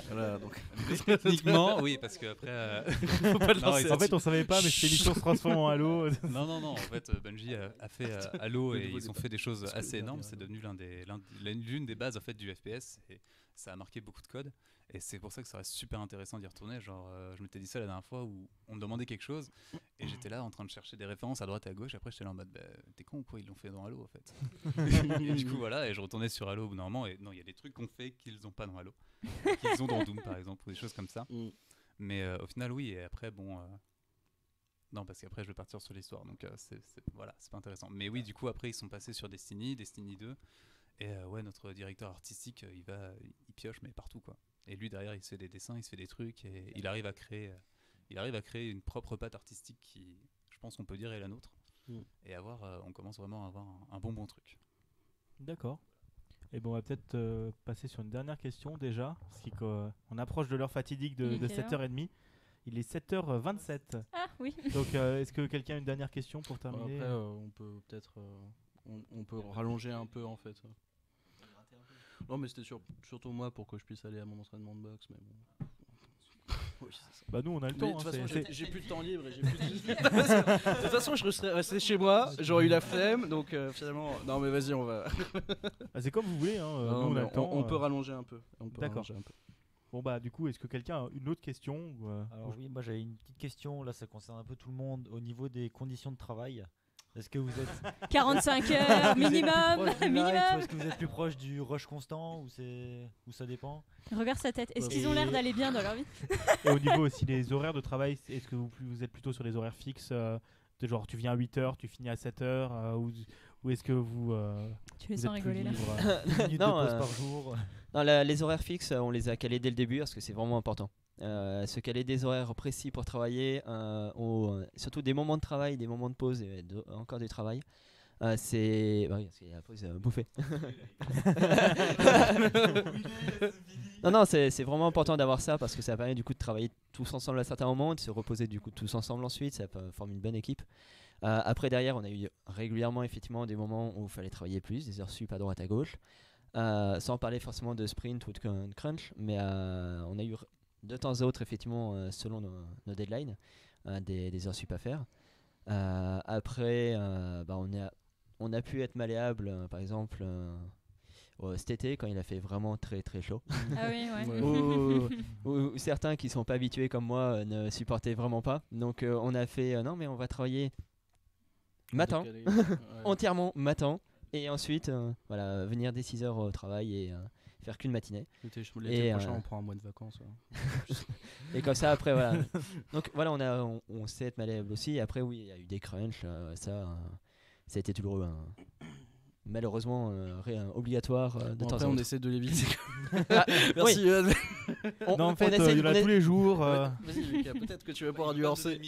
Voilà, donc. Mais techniquement, oui, parce qu'après. Faut pas le Non, lancer ils En fait, on savait pas, mais cette émission se transforme en Halo. Non, en fait, Bungie a fait Halo Le et nouveau ils ont débat. fait des choses Parce que assez le énormes. dernier C'est devenu l'une des bases en fait, du FPS et ça a marqué beaucoup de code. Et c'est pour ça que ça reste super intéressant d'y retourner. Genre, je m'étais dit ça la dernière fois où on me demandait quelque chose et j'étais là en train de chercher des références à droite et à gauche. Et après, j'étais là en mode, t'es con ou quoi? Ils l'ont fait dans Halo en fait. Et du coup, voilà, et je retournais sur Halo au bout d'un moment. Et non, il y a des trucs qu'on fait qu'ils n'ont pas dans Halo, qu'ils ont dans Doom par exemple, ou des choses comme ça. Mais au final, oui. Et après, bon. Non, parce qu'après je vais partir sur l'histoire, donc voilà, c'est pas intéressant. Mais oui, du coup, après ils sont passés sur Destiny 2, et ouais, notre directeur artistique, il pioche, mais partout quoi. Et lui derrière, il se fait des dessins, il se fait des trucs, et il arrive à créer une propre patte artistique qui, je pense, qu'on peut dire est la nôtre. Et on commence vraiment à avoir un bon truc. D'accord. Et bon, on va peut-être passer sur une dernière question déjà, parce qu'on approche de l'heure fatidique de Il est quelle 7h30. Il est 7h27. Ah oui. Donc, est-ce que quelqu'un a une dernière question pour Bon, terminer? après, on peut peut-être. On peut rallonger un peu en fait. Non, mais c'était surtout moi pour que je puisse aller à mon entraînement de boxe. Mais bon. Oui, c'est ça. Bah nous on a le Mais temps. de toute façon, j'ai plus de temps libre et j'ai plus de... De toute façon, je serais resté chez moi, j'aurais eu la flemme, donc finalement... Non mais vas-y, on va... C'est comme vous voulez, hein. Non, Nous on a mais le temps. on peut rallonger un peu. D'accord. Bon bah du coup, est-ce que quelqu'un a une autre question ou, Alors oui, moi j'avais une petite question, là ça concerne un peu tout le monde, au niveau des conditions de travail. Est-ce que vous êtes 45 heures minimum, proche du light, ou minimum. est-ce que vous êtes plus proche du rush constant ou ça dépend? Regarde sa tête. Est-ce Et- qu'ils ont l'air d'aller bien dans leur vie? Et au niveau aussi des horaires de travail, est-ce que vous êtes plutôt sur des horaires fixes de genre tu viens à 8h, tu finis à 7h ou est-ce que vous Tu les êtes sens plus rigoler là. libre 10 minutes Non, de pause par jour. Non, les horaires fixes, on les a calés dès le début parce que c'est vraiment important. Se caler des horaires précis pour travailler, surtout des moments de travail, des moments de pause et encore du travail. C'est. Bah oui, parce qu'il y a la pause bouffée. Non, c'est vraiment important d'avoir ça parce que ça permet du coup de travailler tous ensemble à certains moments, de se reposer du coup tous ensemble ensuite, ça forme une bonne équipe. Après derrière, on a eu régulièrement effectivement des moments où il fallait travailler plus, des heures sup à droite à gauche, sans parler forcément de sprint ou de crunch, mais on a eu de temps à autre effectivement selon nos deadlines des heures sup à faire. Après, on a pu être malléable, par exemple cet été quand il a fait vraiment très très chaud. Ah oui, ouais. Ou certains qui sont pas habitués comme moi ne supportaient vraiment pas. Donc on a fait non mais on va travailler matin, entièrement matin, et ensuite voilà, venir dès 6h au travail et faire qu'une matinée. L'été prochain, on prend un mois de vacances. Et comme ça après voilà. Donc voilà, on sait être malléable aussi. Et après oui, il y a eu des crunchs, ça a été toujours malheureusement obligatoire de temps Après, en on temps. essaie de l'éviter. Merci. Merci. Yoann. Non, en fait, il y en a tous les jours. Vas-y, Lucas, peut-être que tu vas pouvoir nuancer.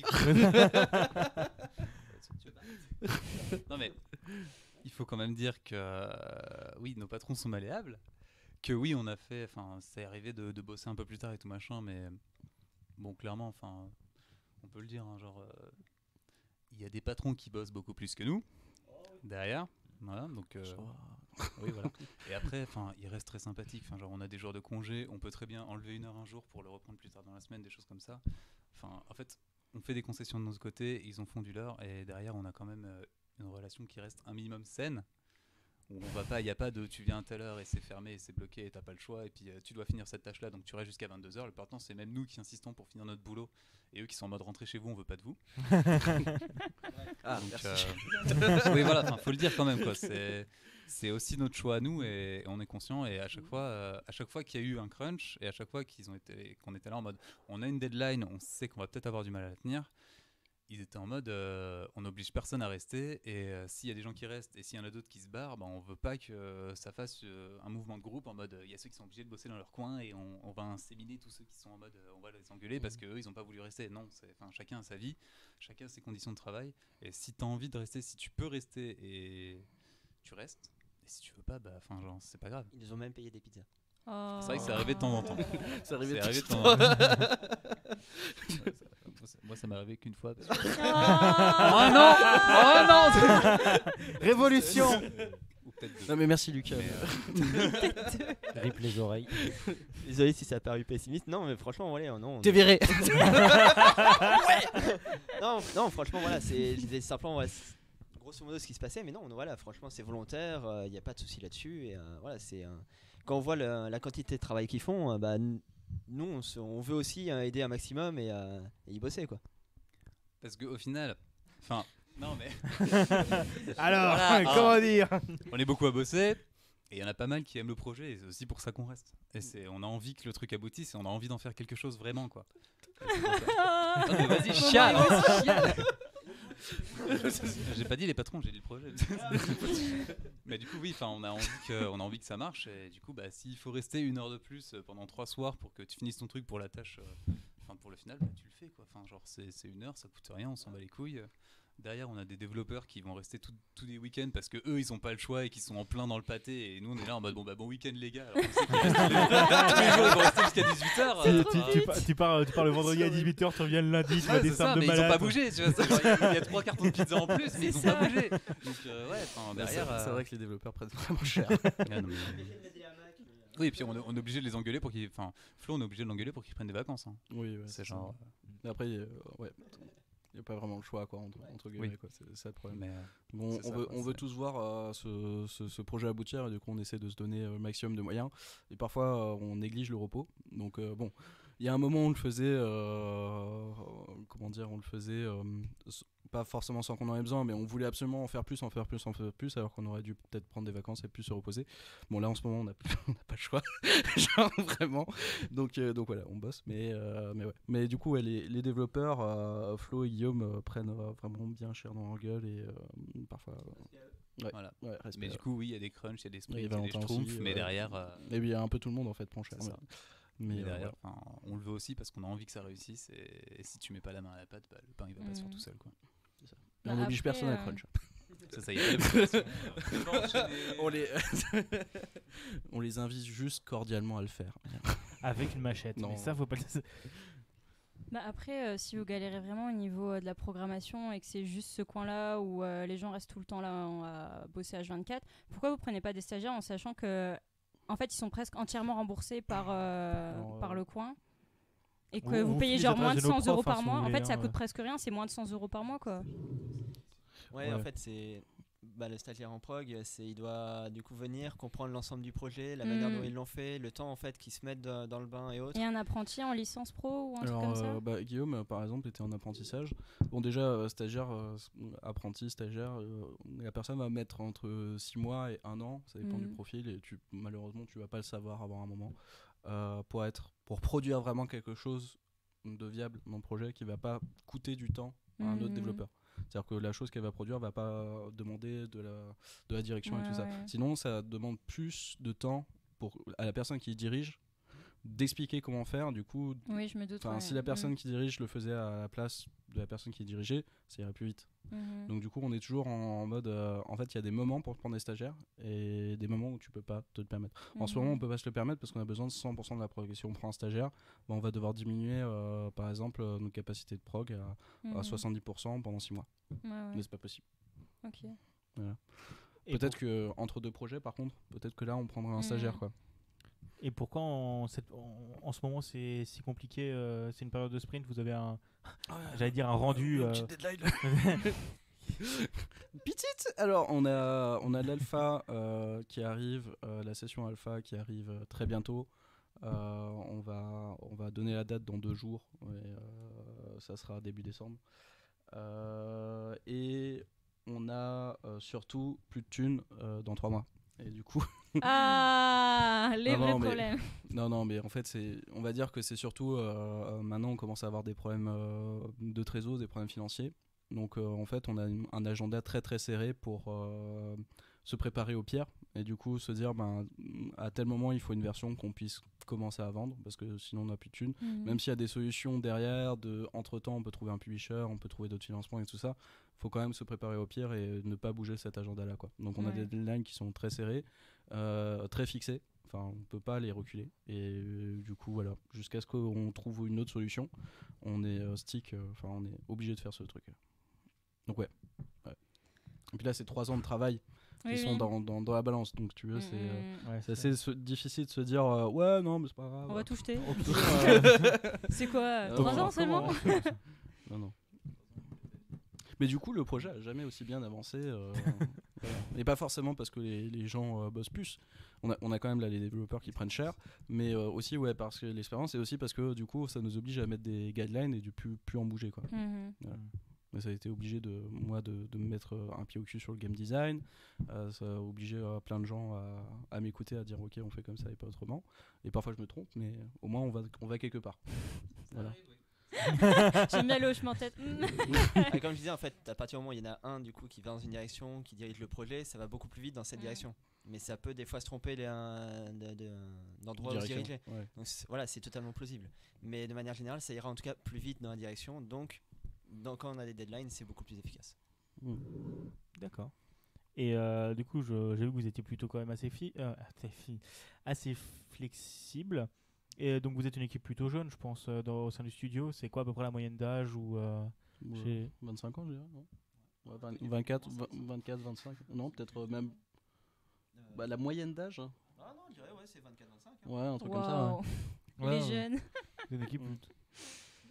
Non mais il faut quand même dire que oui, nos patrons sont malléables, que oui, on a fait, enfin, c'est arrivé de bosser un peu plus tard et tout machin, mais bon, clairement, enfin, on peut le dire, hein, genre, il y a des patrons qui bossent beaucoup plus que nous derrière, voilà, donc oui, voilà. Et après, enfin, ils restent très sympathiques, enfin, genre, on a des jours de congé, on peut très bien enlever 1 heure un jour pour le reprendre plus tard dans la semaine, des choses comme ça. Enfin, en fait, on fait des concessions de notre côté, ils en font du leur, et derrière, on a quand même une relation qui reste un minimum saine, où on va pas, il n'y a pas de tu viens à telle heure et c'est fermé et c'est bloqué et t'as pas le choix, et puis tu dois finir cette tâche là, donc tu restes jusqu'à 22h. Le plus important, c'est même nous qui insistons pour finir notre boulot, et eux qui sont en mode rentrez chez vous, on veut pas de vous. Ah, Donc, merci. oui, voilà, faut le dire quand même, quoi. C'est aussi notre choix à nous, et on est conscient, et à chaque fois qu'il y a eu un crunch, et à chaque fois qu'on était là en mode on a une deadline, on sait qu'on va peut-être avoir du mal à la tenir, ils étaient en mode on n'oblige personne à rester, et s'il y a des gens qui restent et s'il y en a d'autres qui se barrent, on veut pas que ça fasse un mouvement de groupe en mode il y a ceux qui sont obligés de bosser dans leur coin et on va inséminer tous ceux qui sont en mode on va les engueuler parce qu'eux ils ont pas voulu rester. Non, chacun a sa vie, chacun a ses conditions de travail, et si tu as envie de rester, si tu peux rester, et tu restes, et si tu veux pas, genre c'est pas grave. Ils nous ont même payé des pizzas. Oh. C'est vrai que c'est arrivé de temps en temps. C'est arrivé C'est de arrivé temps de en temps temps. en temps. Moi, ça m'est arrivé qu'une fois. Parce que... Oh non Révolution. Ou peut-être deux. Non mais merci Lucas. Rip les oreilles. Désolé si ça a paru pessimiste. Non, mais franchement, voilà, non. T'es viré. Non, franchement, voilà, je disais simplement, voilà, grosso modo ce qui se passait, mais non, voilà, franchement, c'est volontaire, il n'y a pas de souci là-dessus. Et voilà, quand on voit la quantité de travail qu'ils font, nous, on veut aussi aider un maximum et y bosser, quoi. Parce qu'au final, enfin, non mais. Alors, Voilà, comment dire On est beaucoup à bosser, et il y en a pas mal qui aiment le projet, et c'est aussi pour ça qu'on reste. Et on a envie que le truc aboutisse, et on a envie d'en faire quelque chose vraiment, quoi. Non, mais vas-y, chiale. J'ai pas dit les patrons, j'ai dit le projet. Mais du coup, oui, on a envie que ça marche, et du coup, s'il faut rester 1 heure de plus pendant 3 soirs pour que tu finisses ton truc pour la tâche, pour le final, tu le fais, quoi. Enfin, genre, c'est 1 heure, ça coûte rien, on s'en bat les couilles. Derrière, on a des développeurs qui vont rester tous les week-ends parce que eux, ils ont pas le choix et qui sont en plein dans le pâté, et nous, on est là en mode bon week-end, les gars. Alors, on sait qu'ils restent tous les jours, ils vont rester jusqu'à 18h. Tu pars le vendredi à 18h, tu reviens le lundi, tu vas descendre de mais malade. ils ont pas bougé, tu vois. Il y a 3 cartons de pizza en plus, mais ils ont pas bougé. Donc, derrière. C'est vrai que les développeurs prennent vraiment cher. Non, mais... Oui, et puis on est obligé de les engueuler pour qu'ils. Enfin, Flo, on est obligé de l'engueuler pour qu'ils prennent des vacances. Hein. Oui, ouais, C'est genre. Mais après, ouais, il n'y a pas vraiment le choix, quoi, entre guillemets, Oui. quoi. C'est ça le problème. Mais, Bon, c'est ça, on veut tous voir ce projet aboutir, et du coup, on essaie de se donner le maximum de moyens. Et parfois, on néglige le repos. Donc, bon, il y a un moment où on le faisait, comment dire, on le faisait. Pas forcément sans qu'on en ait besoin, mais on voulait absolument en faire plus, alors qu'on aurait dû peut-être prendre des vacances et plus se reposer. Bon, là en ce moment, on n'a pas le choix, genre vraiment. Donc voilà, on bosse, mais ouais. Mais du coup, ouais, les développeurs, Flo et Guillaume, prennent vraiment bien cher dans leur gueule et parfois. Ouais, voilà. Ouais, respect. Mais du coup, oui, il y a des crunchs, il y a des sprints, Et il y a des Valentin schtroumpfs, aussi, mais derrière. Et puis, un peu tout le monde en fait prend cher. C'est ça. Mais Mais derrière, voilà. on le veut aussi parce qu'on a envie que ça réussisse. Et si tu mets pas la main à la pâte, le pain il va pas se faire tout seul. Quoi. Et on n'oblige personne à crunch. Ça y est. On les invite juste cordialement à le faire. Avec une machette. Non. Mais ça, faut pas le... Bah après, si vous galérez vraiment au niveau de la programmation et que c'est juste ce coin-là où les gens restent tout le temps là à bosser H24, pourquoi vous prenez pas des stagiaires en sachant que en fait ils sont presque entièrement remboursés par le coin et que On vous vous payez file genre les moins de adresses de nos 100 euros profs, hein, par si mois. vous En voulez, fait, ça hein, coûte presque rien, c'est moins de 100 euros par mois quoi. Ouais, Ouais. en fait, c'est le stagiaire en prog, il doit du coup venir comprendre l'ensemble du projet, la manière dont ils l'ont fait, le temps en fait qu'ils se mettent dans le bain et autres. Et un apprenti en licence pro ou un truc Alors, comme ça Guillaume, par exemple, était en apprentissage. Bon, déjà, stagiaire, apprenti, stagiaire, la personne va mettre entre 6 mois et 1 an, ça dépend du profil, et malheureusement, tu vas pas le savoir avant un moment. Pour produire vraiment quelque chose de viable dans le projet qui va pas coûter du temps à un autre développeur. C'est-à-dire que la chose qu'elle va produire va pas demander de la direction et tout ça. Sinon, ça demande plus de temps à la personne qui dirige d'expliquer comment faire. Du coup, oui, je me doute. si la personne qui dirige le faisait à la place de la personne qui dirigeait, ça irait plus vite. Donc du coup, on est toujours en mode en fait, il y a des moments pour prendre des stagiaires et des moments où tu peux pas te le permettre. En ce moment, on peut pas se le permettre parce qu'on a besoin de 100% de la prog. Et si on prend un stagiaire, on va devoir diminuer par exemple nos capacités de prog à 70% pendant 6 mois. Mais c'est pas possible. Ok. Voilà. Peut-être que entre deux projets, par contre, peut-être que là, on prendra un stagiaire, quoi. Et pourquoi en ce moment c'est si compliqué c'est une période de sprint, vous avez j'allais dire un rendu Petite. Alors on a l'alpha qui arrive, la session alpha qui arrive très bientôt. On va donner la date dans 2 jours et ça sera début décembre. Et on a surtout plus de thunes dans 3 mois. Et du coup les vrais problèmes. Non, mais en fait, on va dire que c'est surtout maintenant on commence à avoir des problèmes de trésor, des problèmes financiers. Donc en fait, on a un agenda très très serré pour se préparer au pire et du coup se dire à tel moment il faut une version qu'on puisse commencer à vendre parce que sinon on n'a plus de thunes. Même s'il y a des solutions derrière, entre temps on peut trouver un publisher, on peut trouver d'autres financements et tout ça. Faut quand même se préparer au pire et ne pas bouger cet agenda là quoi. Donc on a des deadlines qui sont très serrées, très fixées. Enfin, on peut pas les reculer et du coup voilà, jusqu'à ce qu'on trouve une autre solution, on est on est obligé de faire ce truc. Donc ouais. Et puis là c'est 3 ans de travail qui sont dans la balance, donc tu veux c'est assez difficile de se dire ouais non mais c'est pas grave. On va tout jeter. C'est quoi 3 ans seulement? Non. Mais du coup, le projet a jamais aussi bien avancé. Et pas forcément parce que les gens bossent plus. On a quand même là les développeurs qui prennent cher, mais aussi parce que l'expérience, et aussi parce que du coup, ça nous oblige à mettre des guidelines et du plus en bouger quoi. Voilà. Mais ça a été obligé de me mettre un pied au cul sur le game design. Ça a obligé plein de gens à m'écouter, à dire ok, on fait comme ça et pas autrement. Et parfois je me trompe, mais au moins on va quelque part. Voilà. J'aime bien le hochement de tête. Comme je disais, en fait, à partir du moment où il y en a un du coup qui va dans une direction, qui dirige le projet, ça va beaucoup plus vite dans cette direction. Mais ça peut des fois se tromper d'endroit où se diriger. Ouais. Donc voilà, c'est totalement plausible. Mais de manière générale, ça ira en tout cas plus vite dans la direction. Donc quand on a des deadlines, c'est beaucoup plus efficace. D'accord. Et du coup, j'ai vu que vous étiez plutôt quand même assez flexible. Et donc vous êtes une équipe plutôt jeune, je pense, au sein du studio. C'est quoi à peu près la moyenne d'âge ou 25 ans, je dirais, non 24, 25. Non, peut-être même. La moyenne d'âge. Ah non, on dirait, ouais, c'est 24-25. Hein. Ouais, un truc comme ça. Waouh. Ouais, Les ouais. jeunes. C'est une équipe.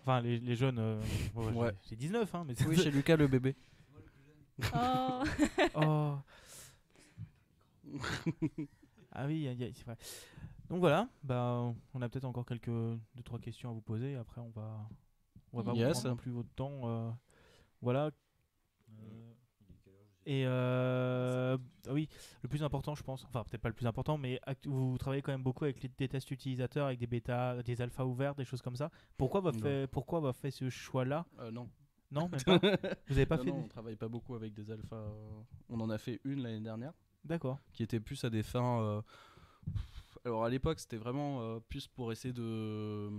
Enfin, les jeunes. Ouais. J'ai 19, hein, mais Oui, chez Lucas, le bébé. Oh. Oh. Ah oui, c'est vrai. Donc voilà, bah, on a peut-être encore quelques 2-3 questions à vous poser. Après, on va pas vous Yes. prendre non plus votre temps. Voilà. Et ah oui, le plus important, je pense, enfin peut-être pas le plus important, mais vous travaillez quand même beaucoup avec des tests utilisateurs, avec des bêtas, des alphas ouverts, des choses comme ça. Pourquoi avoir fait ce choix-là? Non. Non, même pas. Vous avez pas fait Non, on travaille pas beaucoup avec des alphas. On en a fait une l'année dernière, D'accord. qui était plus à des fins. Alors à l'époque, c'était vraiment plus pour essayer de.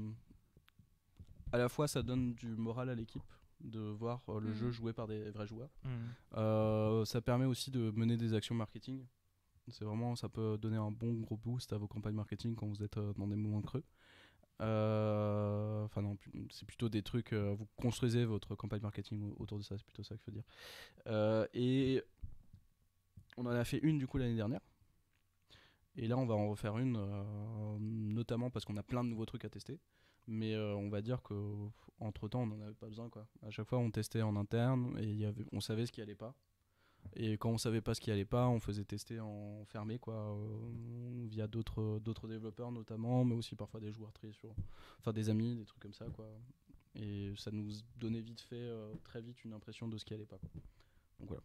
À la fois, ça donne du moral à l'équipe de voir le jeu joué par des vrais joueurs. Ça permet aussi de mener des actions marketing. C'est vraiment, ça peut donner un bon gros boost à vos campagnes marketing quand vous êtes dans des moments creux. Enfin non, c'est plutôt des trucs. Vous construisez votre campagne marketing autour de ça, c'est plutôt ça qu'il faut dire. Et on en a fait une du coup l'année dernière. Et là, on va en refaire une, notamment parce qu'on a plein de nouveaux trucs à tester. Mais on va dire qu'entre temps, on n'en avait pas besoin, quoi. À chaque fois, on testait en interne et on savait ce qui allait pas. Et quand on savait pas ce qui allait pas, on faisait tester en fermé, quoi, via d'autres développeurs notamment, mais aussi parfois des joueurs enfin des amis, des trucs comme ça, quoi. Et ça nous donnait très vite une impression de ce qui allait pas, quoi. Donc voilà.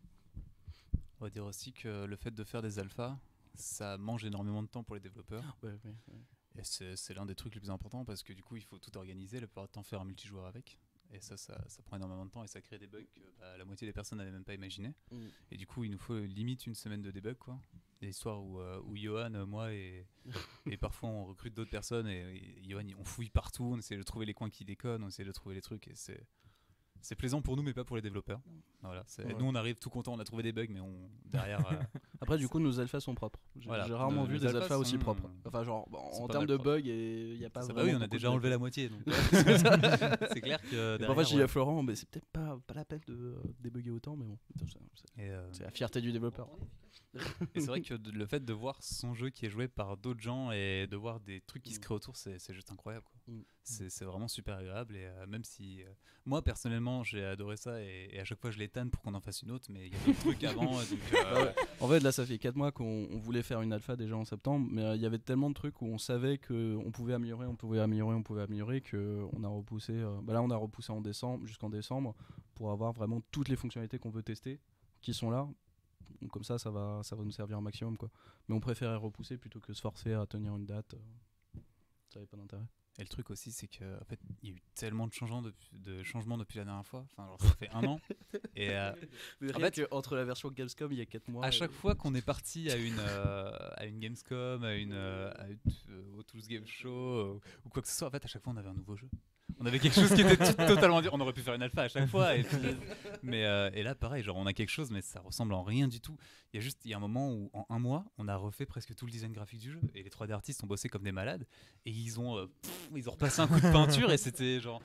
On va dire aussi que le fait de faire des alphas, ça mange énormément de temps pour les développeurs. Ouais. Et c'est l'un des trucs les plus importants parce que du coup, il faut tout organiser, la plupart du temps faire un multijoueur avec. Et ça prend énormément de temps et ça crée des bugs que la moitié des personnes n'avaient même pas imaginé. Et du coup, il nous faut limite une semaine de debug, quoi. Des histoires où Johan, moi et parfois on recrute d'autres personnes et Johan, on fouille partout, on essaie de trouver les coins qui déconnent, on essaie de trouver les trucs et c'est plaisant pour nous mais pas pour les développeurs. Voilà, Ouais. Nous on arrive tout content, on a trouvé des bugs mais derrière Après, du coup, nos alphas sont propres. J'ai rarement vu nos des alphas alphas aussi sont- propres. Enfin, genre, en pas termes mal de propres. bugs, il n'y a pas bah vraiment. oui, on a beaucoup déjà de enlevé bugs. la moitié donc c'est clair que Et derrière, parfois, je dis ouais. à Florent, mais c'est peut-être pas la peine de débugger autant, mais bon, Et, c'est la fierté du développeur. et c'est vrai que le fait de voir son jeu qui est joué par d'autres gens et de voir des trucs qui se créent autour, c'est juste incroyable, quoi. C'est vraiment super agréable et même si moi personnellement j'ai adoré ça et à chaque fois je les tanne pour qu'on en fasse une autre, mais il y a d'autres trucs avant donc, En fait, là, ça fait 4 mois qu'on voulait faire une alpha déjà en septembre, mais il y avait tellement de trucs où on savait qu'on pouvait améliorer, qu'on a repoussé. Là, on a repoussé jusqu'en décembre, pour avoir vraiment toutes les fonctionnalités qu'on veut tester, qui sont là. Donc, comme ça va nous servir un maximum, quoi. Mais on préférait repousser plutôt que se forcer à tenir une date. Ça n'avait pas d'intérêt. Et le truc aussi, c'est qu'en fait, il y a eu tellement de changements depuis la dernière fois. Enfin, genre, ça fait un an. Et Mais en rien fait, que entre la version Gamescom il y a 4 mois. à chaque fois qu'on est parti à une Gamescom, au Toulouse Game Show ou quoi que ce soit, en fait, à chaque fois, on avait un nouveau jeu. On avait quelque chose qui était totalement différent. On aurait pu faire une alpha à chaque fois. Et là, pareil, genre, on a quelque chose, mais ça ressemble en rien du tout. Il y a un moment où, en un mois, on a refait presque tout le design graphique du jeu. Et les 3D artistes ont bossé comme des malades. Et ils ont repassé un coup de peinture. Et c'était genre.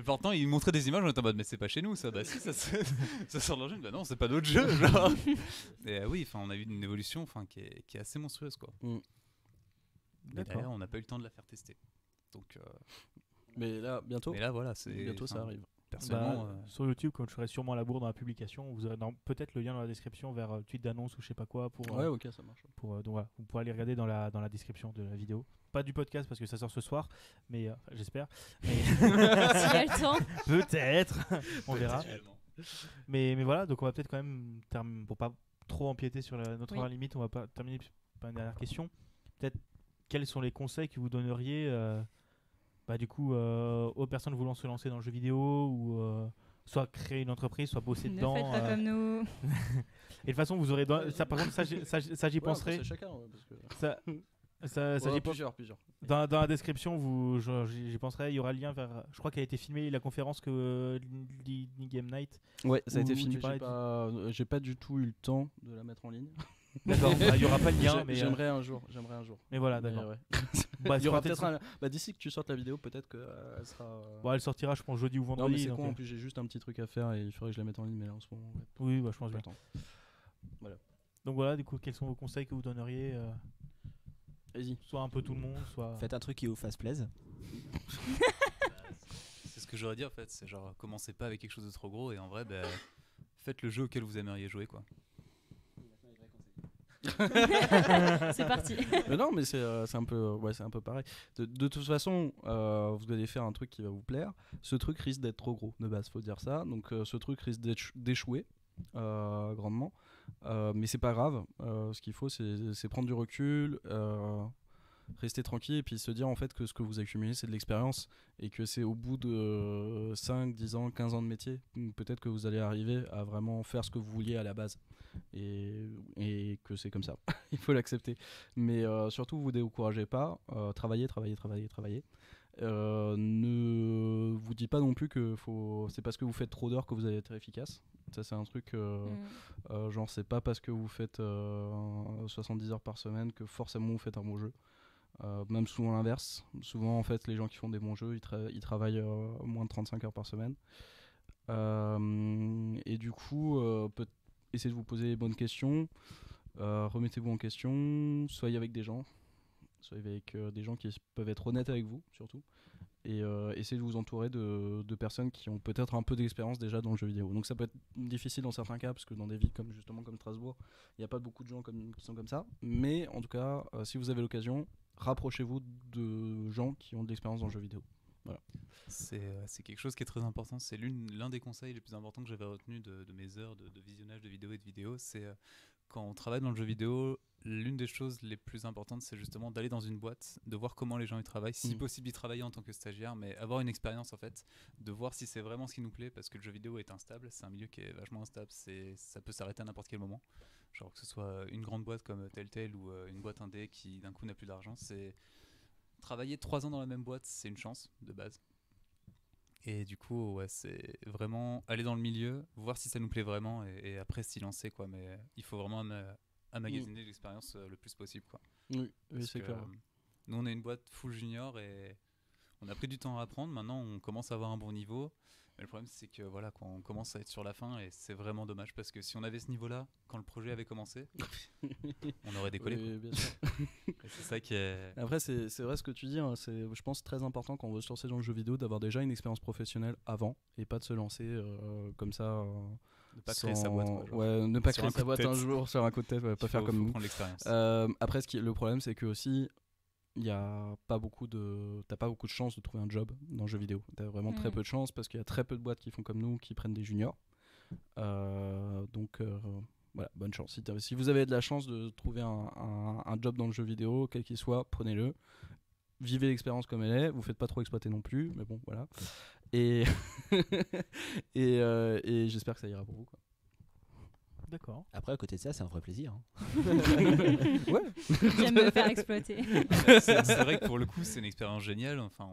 Pourtant, ils montraient des images, on était en mode, mais c'est pas chez nous ça. Bah si, ça sort de leur jeu. Bah non, c'est pas notre jeu. Genre. Et oui, on a eu une évolution qui est assez monstrueuse, quoi. Mais derrière, on n'a pas eu le temps de la faire tester. Donc. Mais là, bientôt. Mais là, voilà, Bientôt, ça arrive. Personnellement, sur YouTube, quand je serai sûrement à la bourre dans la publication, vous aurez peut-être le lien dans la description vers le tweet d'annonce ou je sais pas quoi. Ouais, ok, ça marche. Donc voilà, vous pourrez aller regarder dans la description de la vidéo. Pas du podcast parce que ça sort ce soir, mais j'espère. Mais S'il y a le temps. peut-être, on verra. Mais voilà, donc on va peut-être quand même, pour pas trop empiéter sur notre heure limite, on va pas terminer par une dernière question. Peut-être quels sont les conseils que vous donneriez du coup aux personnes voulant se lancer dans le jeu vidéo ou soit créer une entreprise, soit bosser Ne dedans. faites pas comme nous. Et de toute façon, vous aurez ça. Par contre, ça j'y penserai. C'est chacun, parce que... Ça j'y pense. Plusieurs. Dans la description, j'y penserai. Il y aura le lien vers. Je crois qu'elle a été filmée la conférence que Game Night. Ouais, ça a été où filmé. tu parlais J'ai pas du tout eu le temps de la mettre en ligne. D'accord. Il y aura pas le lien, mais j'aimerais un jour. Mais voilà, d'accord. Ouais. Bah, Il y aura peut-être d'ici que tu sortes la vidéo, peut-être qu'elle sera. Bon, elle sortira, je pense, jeudi ou vendredi. Non, mais c'est donc, con. En plus, j'ai juste un petit truc à faire et il faudrait que je la mette en ligne, mais là en ce moment. Ouais, oui, je pense bien. Voilà. Donc voilà, du coup, quels sont vos conseils que vous donneriez Vas-y. Soit un peu tout le monde, soit. Faites un truc qui vous fasse plaisir. C'est ce que j'aurais dit en fait, c'est genre commencez pas avec quelque chose de trop gros et en vrai faites le jeu auquel vous aimeriez jouer quoi. C'est parti. Mais non, mais c'est un peu pareil. De toute façon, vous allez faire un truc qui va vous plaire. Ce truc risque d'être trop gros de base, faut dire ça. Donc ce truc risque d'échouer grandement. Mais c'est pas grave. Ce qu'il faut, c'est prendre du recul, rester tranquille et puis se dire en fait que ce que vous accumulez, c'est de l'expérience et que c'est au bout de 5, 10 ans, 15 ans de métier, peut-être que vous allez arriver à vraiment faire ce que vous vouliez à la base. Et que c'est comme ça. Il faut l'accepter. Mais surtout, vous découragez pas. Travaillez. Ne vous dites pas non plus que c'est parce que vous faites trop d'heures que vous allez être efficace. Ça, c'est un truc. Genre, c'est pas parce que vous faites 70 heures par semaine que forcément vous faites un bon jeu. Même souvent l'inverse. Souvent, en fait, les gens qui font des bons jeux, ils travaillent moins de 35 heures par semaine. Et du coup, essayez de vous poser les bonnes questions, remettez-vous en question, soyez avec des gens qui peuvent être honnêtes avec vous surtout, et essayez de vous entourer de personnes qui ont peut-être un peu d'expérience déjà dans le jeu vidéo. Donc ça peut être difficile dans certains cas parce que dans des villes comme Strasbourg, il n'y a pas beaucoup de gens qui sont comme ça, mais en tout cas si vous avez l'occasion, rapprochez-vous de gens qui ont de l'expérience dans le jeu vidéo. Voilà. C'est quelque chose qui est très important. C'est l'un des conseils les plus importants que j'avais retenu de mes heures de visionnage de vidéos. C'est quand on travaille dans le jeu vidéo, l'une des choses les plus importantes, c'est justement d'aller dans une boîte, de voir comment les gens y travaillent, si possible y travailler en tant que stagiaire, mais avoir une expérience en fait, de voir si c'est vraiment ce qui nous plaît, parce que le jeu vidéo est instable, c'est un milieu qui est vachement instable, ça peut s'arrêter à n'importe quel moment. Genre que ce soit une grande boîte comme Telltale ou une boîte indé qui d'un coup n'a plus d'argent, travailler 3 ans dans la même boîte, c'est une chance de base. Et du coup, ouais, c'est vraiment aller dans le milieu, voir si ça nous plaît vraiment et après s'y lancer, quoi. Mais il faut vraiment emmagasiner l'expérience le plus possible, quoi. Oui, c'est clair. Nous, on est une boîte full junior et on a pris du temps à apprendre. Maintenant, on commence à avoir un bon niveau. Mais le problème, c'est que voilà, quand on commence à être sur la fin, et c'est vraiment dommage parce que si on avait ce niveau-là quand le projet avait commencé, on aurait décollé. Oui, bien sûr. C'est ça qui est. Après, c'est vrai ce que tu dis. Hein, c'est, je pense, très important quand on veut se lancer dans le jeu vidéo d'avoir déjà une expérience professionnelle avant et pas de se lancer comme ça. Ne pas créer sa boîte. Ne pas créer sa boîte un jour sur un coup de tête. Pas faire comme nous. Prendre l'expérience. Après, le problème, c'est que aussi. T'as pas beaucoup de chances de trouver un job dans le jeu vidéo. T'as vraiment très peu de chances parce qu'il y a très peu de boîtes qui font comme nous, qui prennent des juniors. Donc voilà, bonne chance. Si vous avez de la chance de trouver un job dans le jeu vidéo, quel qu'il soit, prenez-le. Vivez l'expérience comme elle est. Vous faites pas trop exploiter non plus, mais bon, voilà. Et et j'espère que ça ira pour vous, quoi. D'accord. Après, à côté de ça, c'est un vrai plaisir. Ouais. J'aime me faire exploiter. C'est vrai que pour le coup, c'est une expérience géniale. Enfin,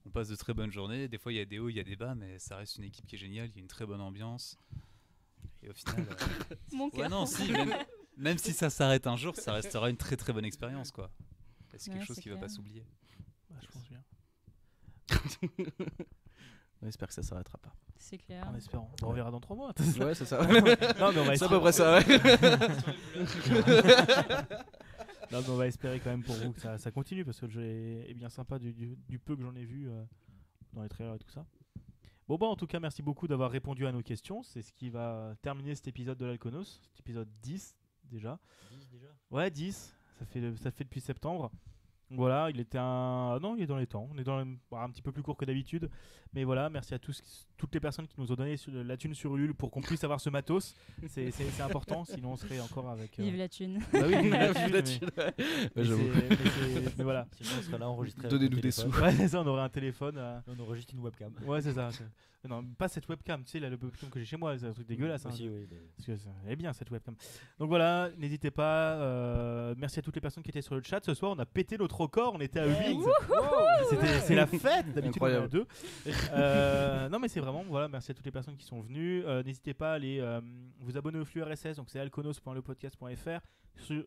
on passe de très bonnes journées. Des fois, il y a des hauts, il y a des bas, mais ça reste une équipe qui est géniale. Il y a une très bonne ambiance. Et au final, Mon cœur. ouais, non, si, même si ça s'arrête un jour, ça restera une très très bonne expérience, quoi. Et c'est quelque chose qui va pas s'oublier. Bah, je pense bien. On espère que ça s'arrêtera pas. C'est clair. En espérant. On reverra dans 3 mois. Ouais, c'est ça. Non, mais on va C'est à peu près ça, ouais. Non, mais on va espérer quand même pour vous que ça continue parce que le jeu est bien sympa du peu que j'en ai vu dans les trailers et tout ça. Bon, bah en tout cas, merci beaucoup d'avoir répondu à nos questions. C'est ce qui va terminer cet épisode de l'Alconos, cet épisode 10 déjà. 10 déjà ? Ouais, 10. Ça fait depuis septembre. Voilà, il est dans les temps. On est un petit peu plus court que d'habitude. Mais voilà, merci à toutes les personnes qui nous ont donné la thune sur Ulule pour qu'on puisse avoir ce matos. C'est important, sinon on serait encore avec... Vive la thune. Bah oui, vive la thune. Mais voilà. Sinon, on serait là enregistré. Donnez-nous des sous. Ouais, c'est ça, on aurait un téléphone. On enregistre une webcam. Ouais, c'est ça. Non, pas cette webcam, tu sais, la webcam que j'ai chez moi, c'est un truc dégueulasse. Aussi, oui, parce que elle est bien cette webcam. Donc voilà, n'hésitez pas. Merci à toutes les personnes qui étaient sur le chat. Ce soir, on a pété notre record, on était à 8. C'est la fête, d'habitude on est à 2. Non, mais c'est vraiment, voilà, merci à toutes les personnes qui sont venues. N'hésitez pas à aller vous abonner au flux RSS, donc c'est alconos.lepodcast.fr,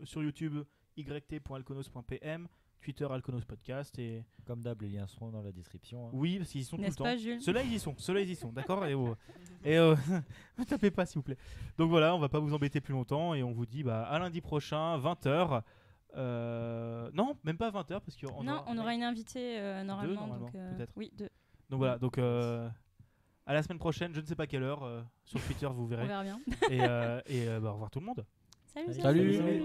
sur YouTube, yt.alconos.pm. Twitter Alconos Podcast et comme d'hab les liens seront dans la description. Hein. Oui, parce qu'ils y sont tout le N'est-ce pas, temps. Jules ? Ceux-là ils y sont, d'accord. Ne tapez pas s'il vous plaît. Donc voilà, on va pas vous embêter plus longtemps et on vous dit à lundi prochain 20h Non, même pas à 20h parce qu'on Non, on aura une invitée normalement. normalement, Donc, peut-être. Oui, 2. Donc voilà, donc à la semaine prochaine, je ne sais pas quelle heure, sur Twitter vous On verrez. verra bien. Et au revoir tout le monde. Salut. Salut. Salut.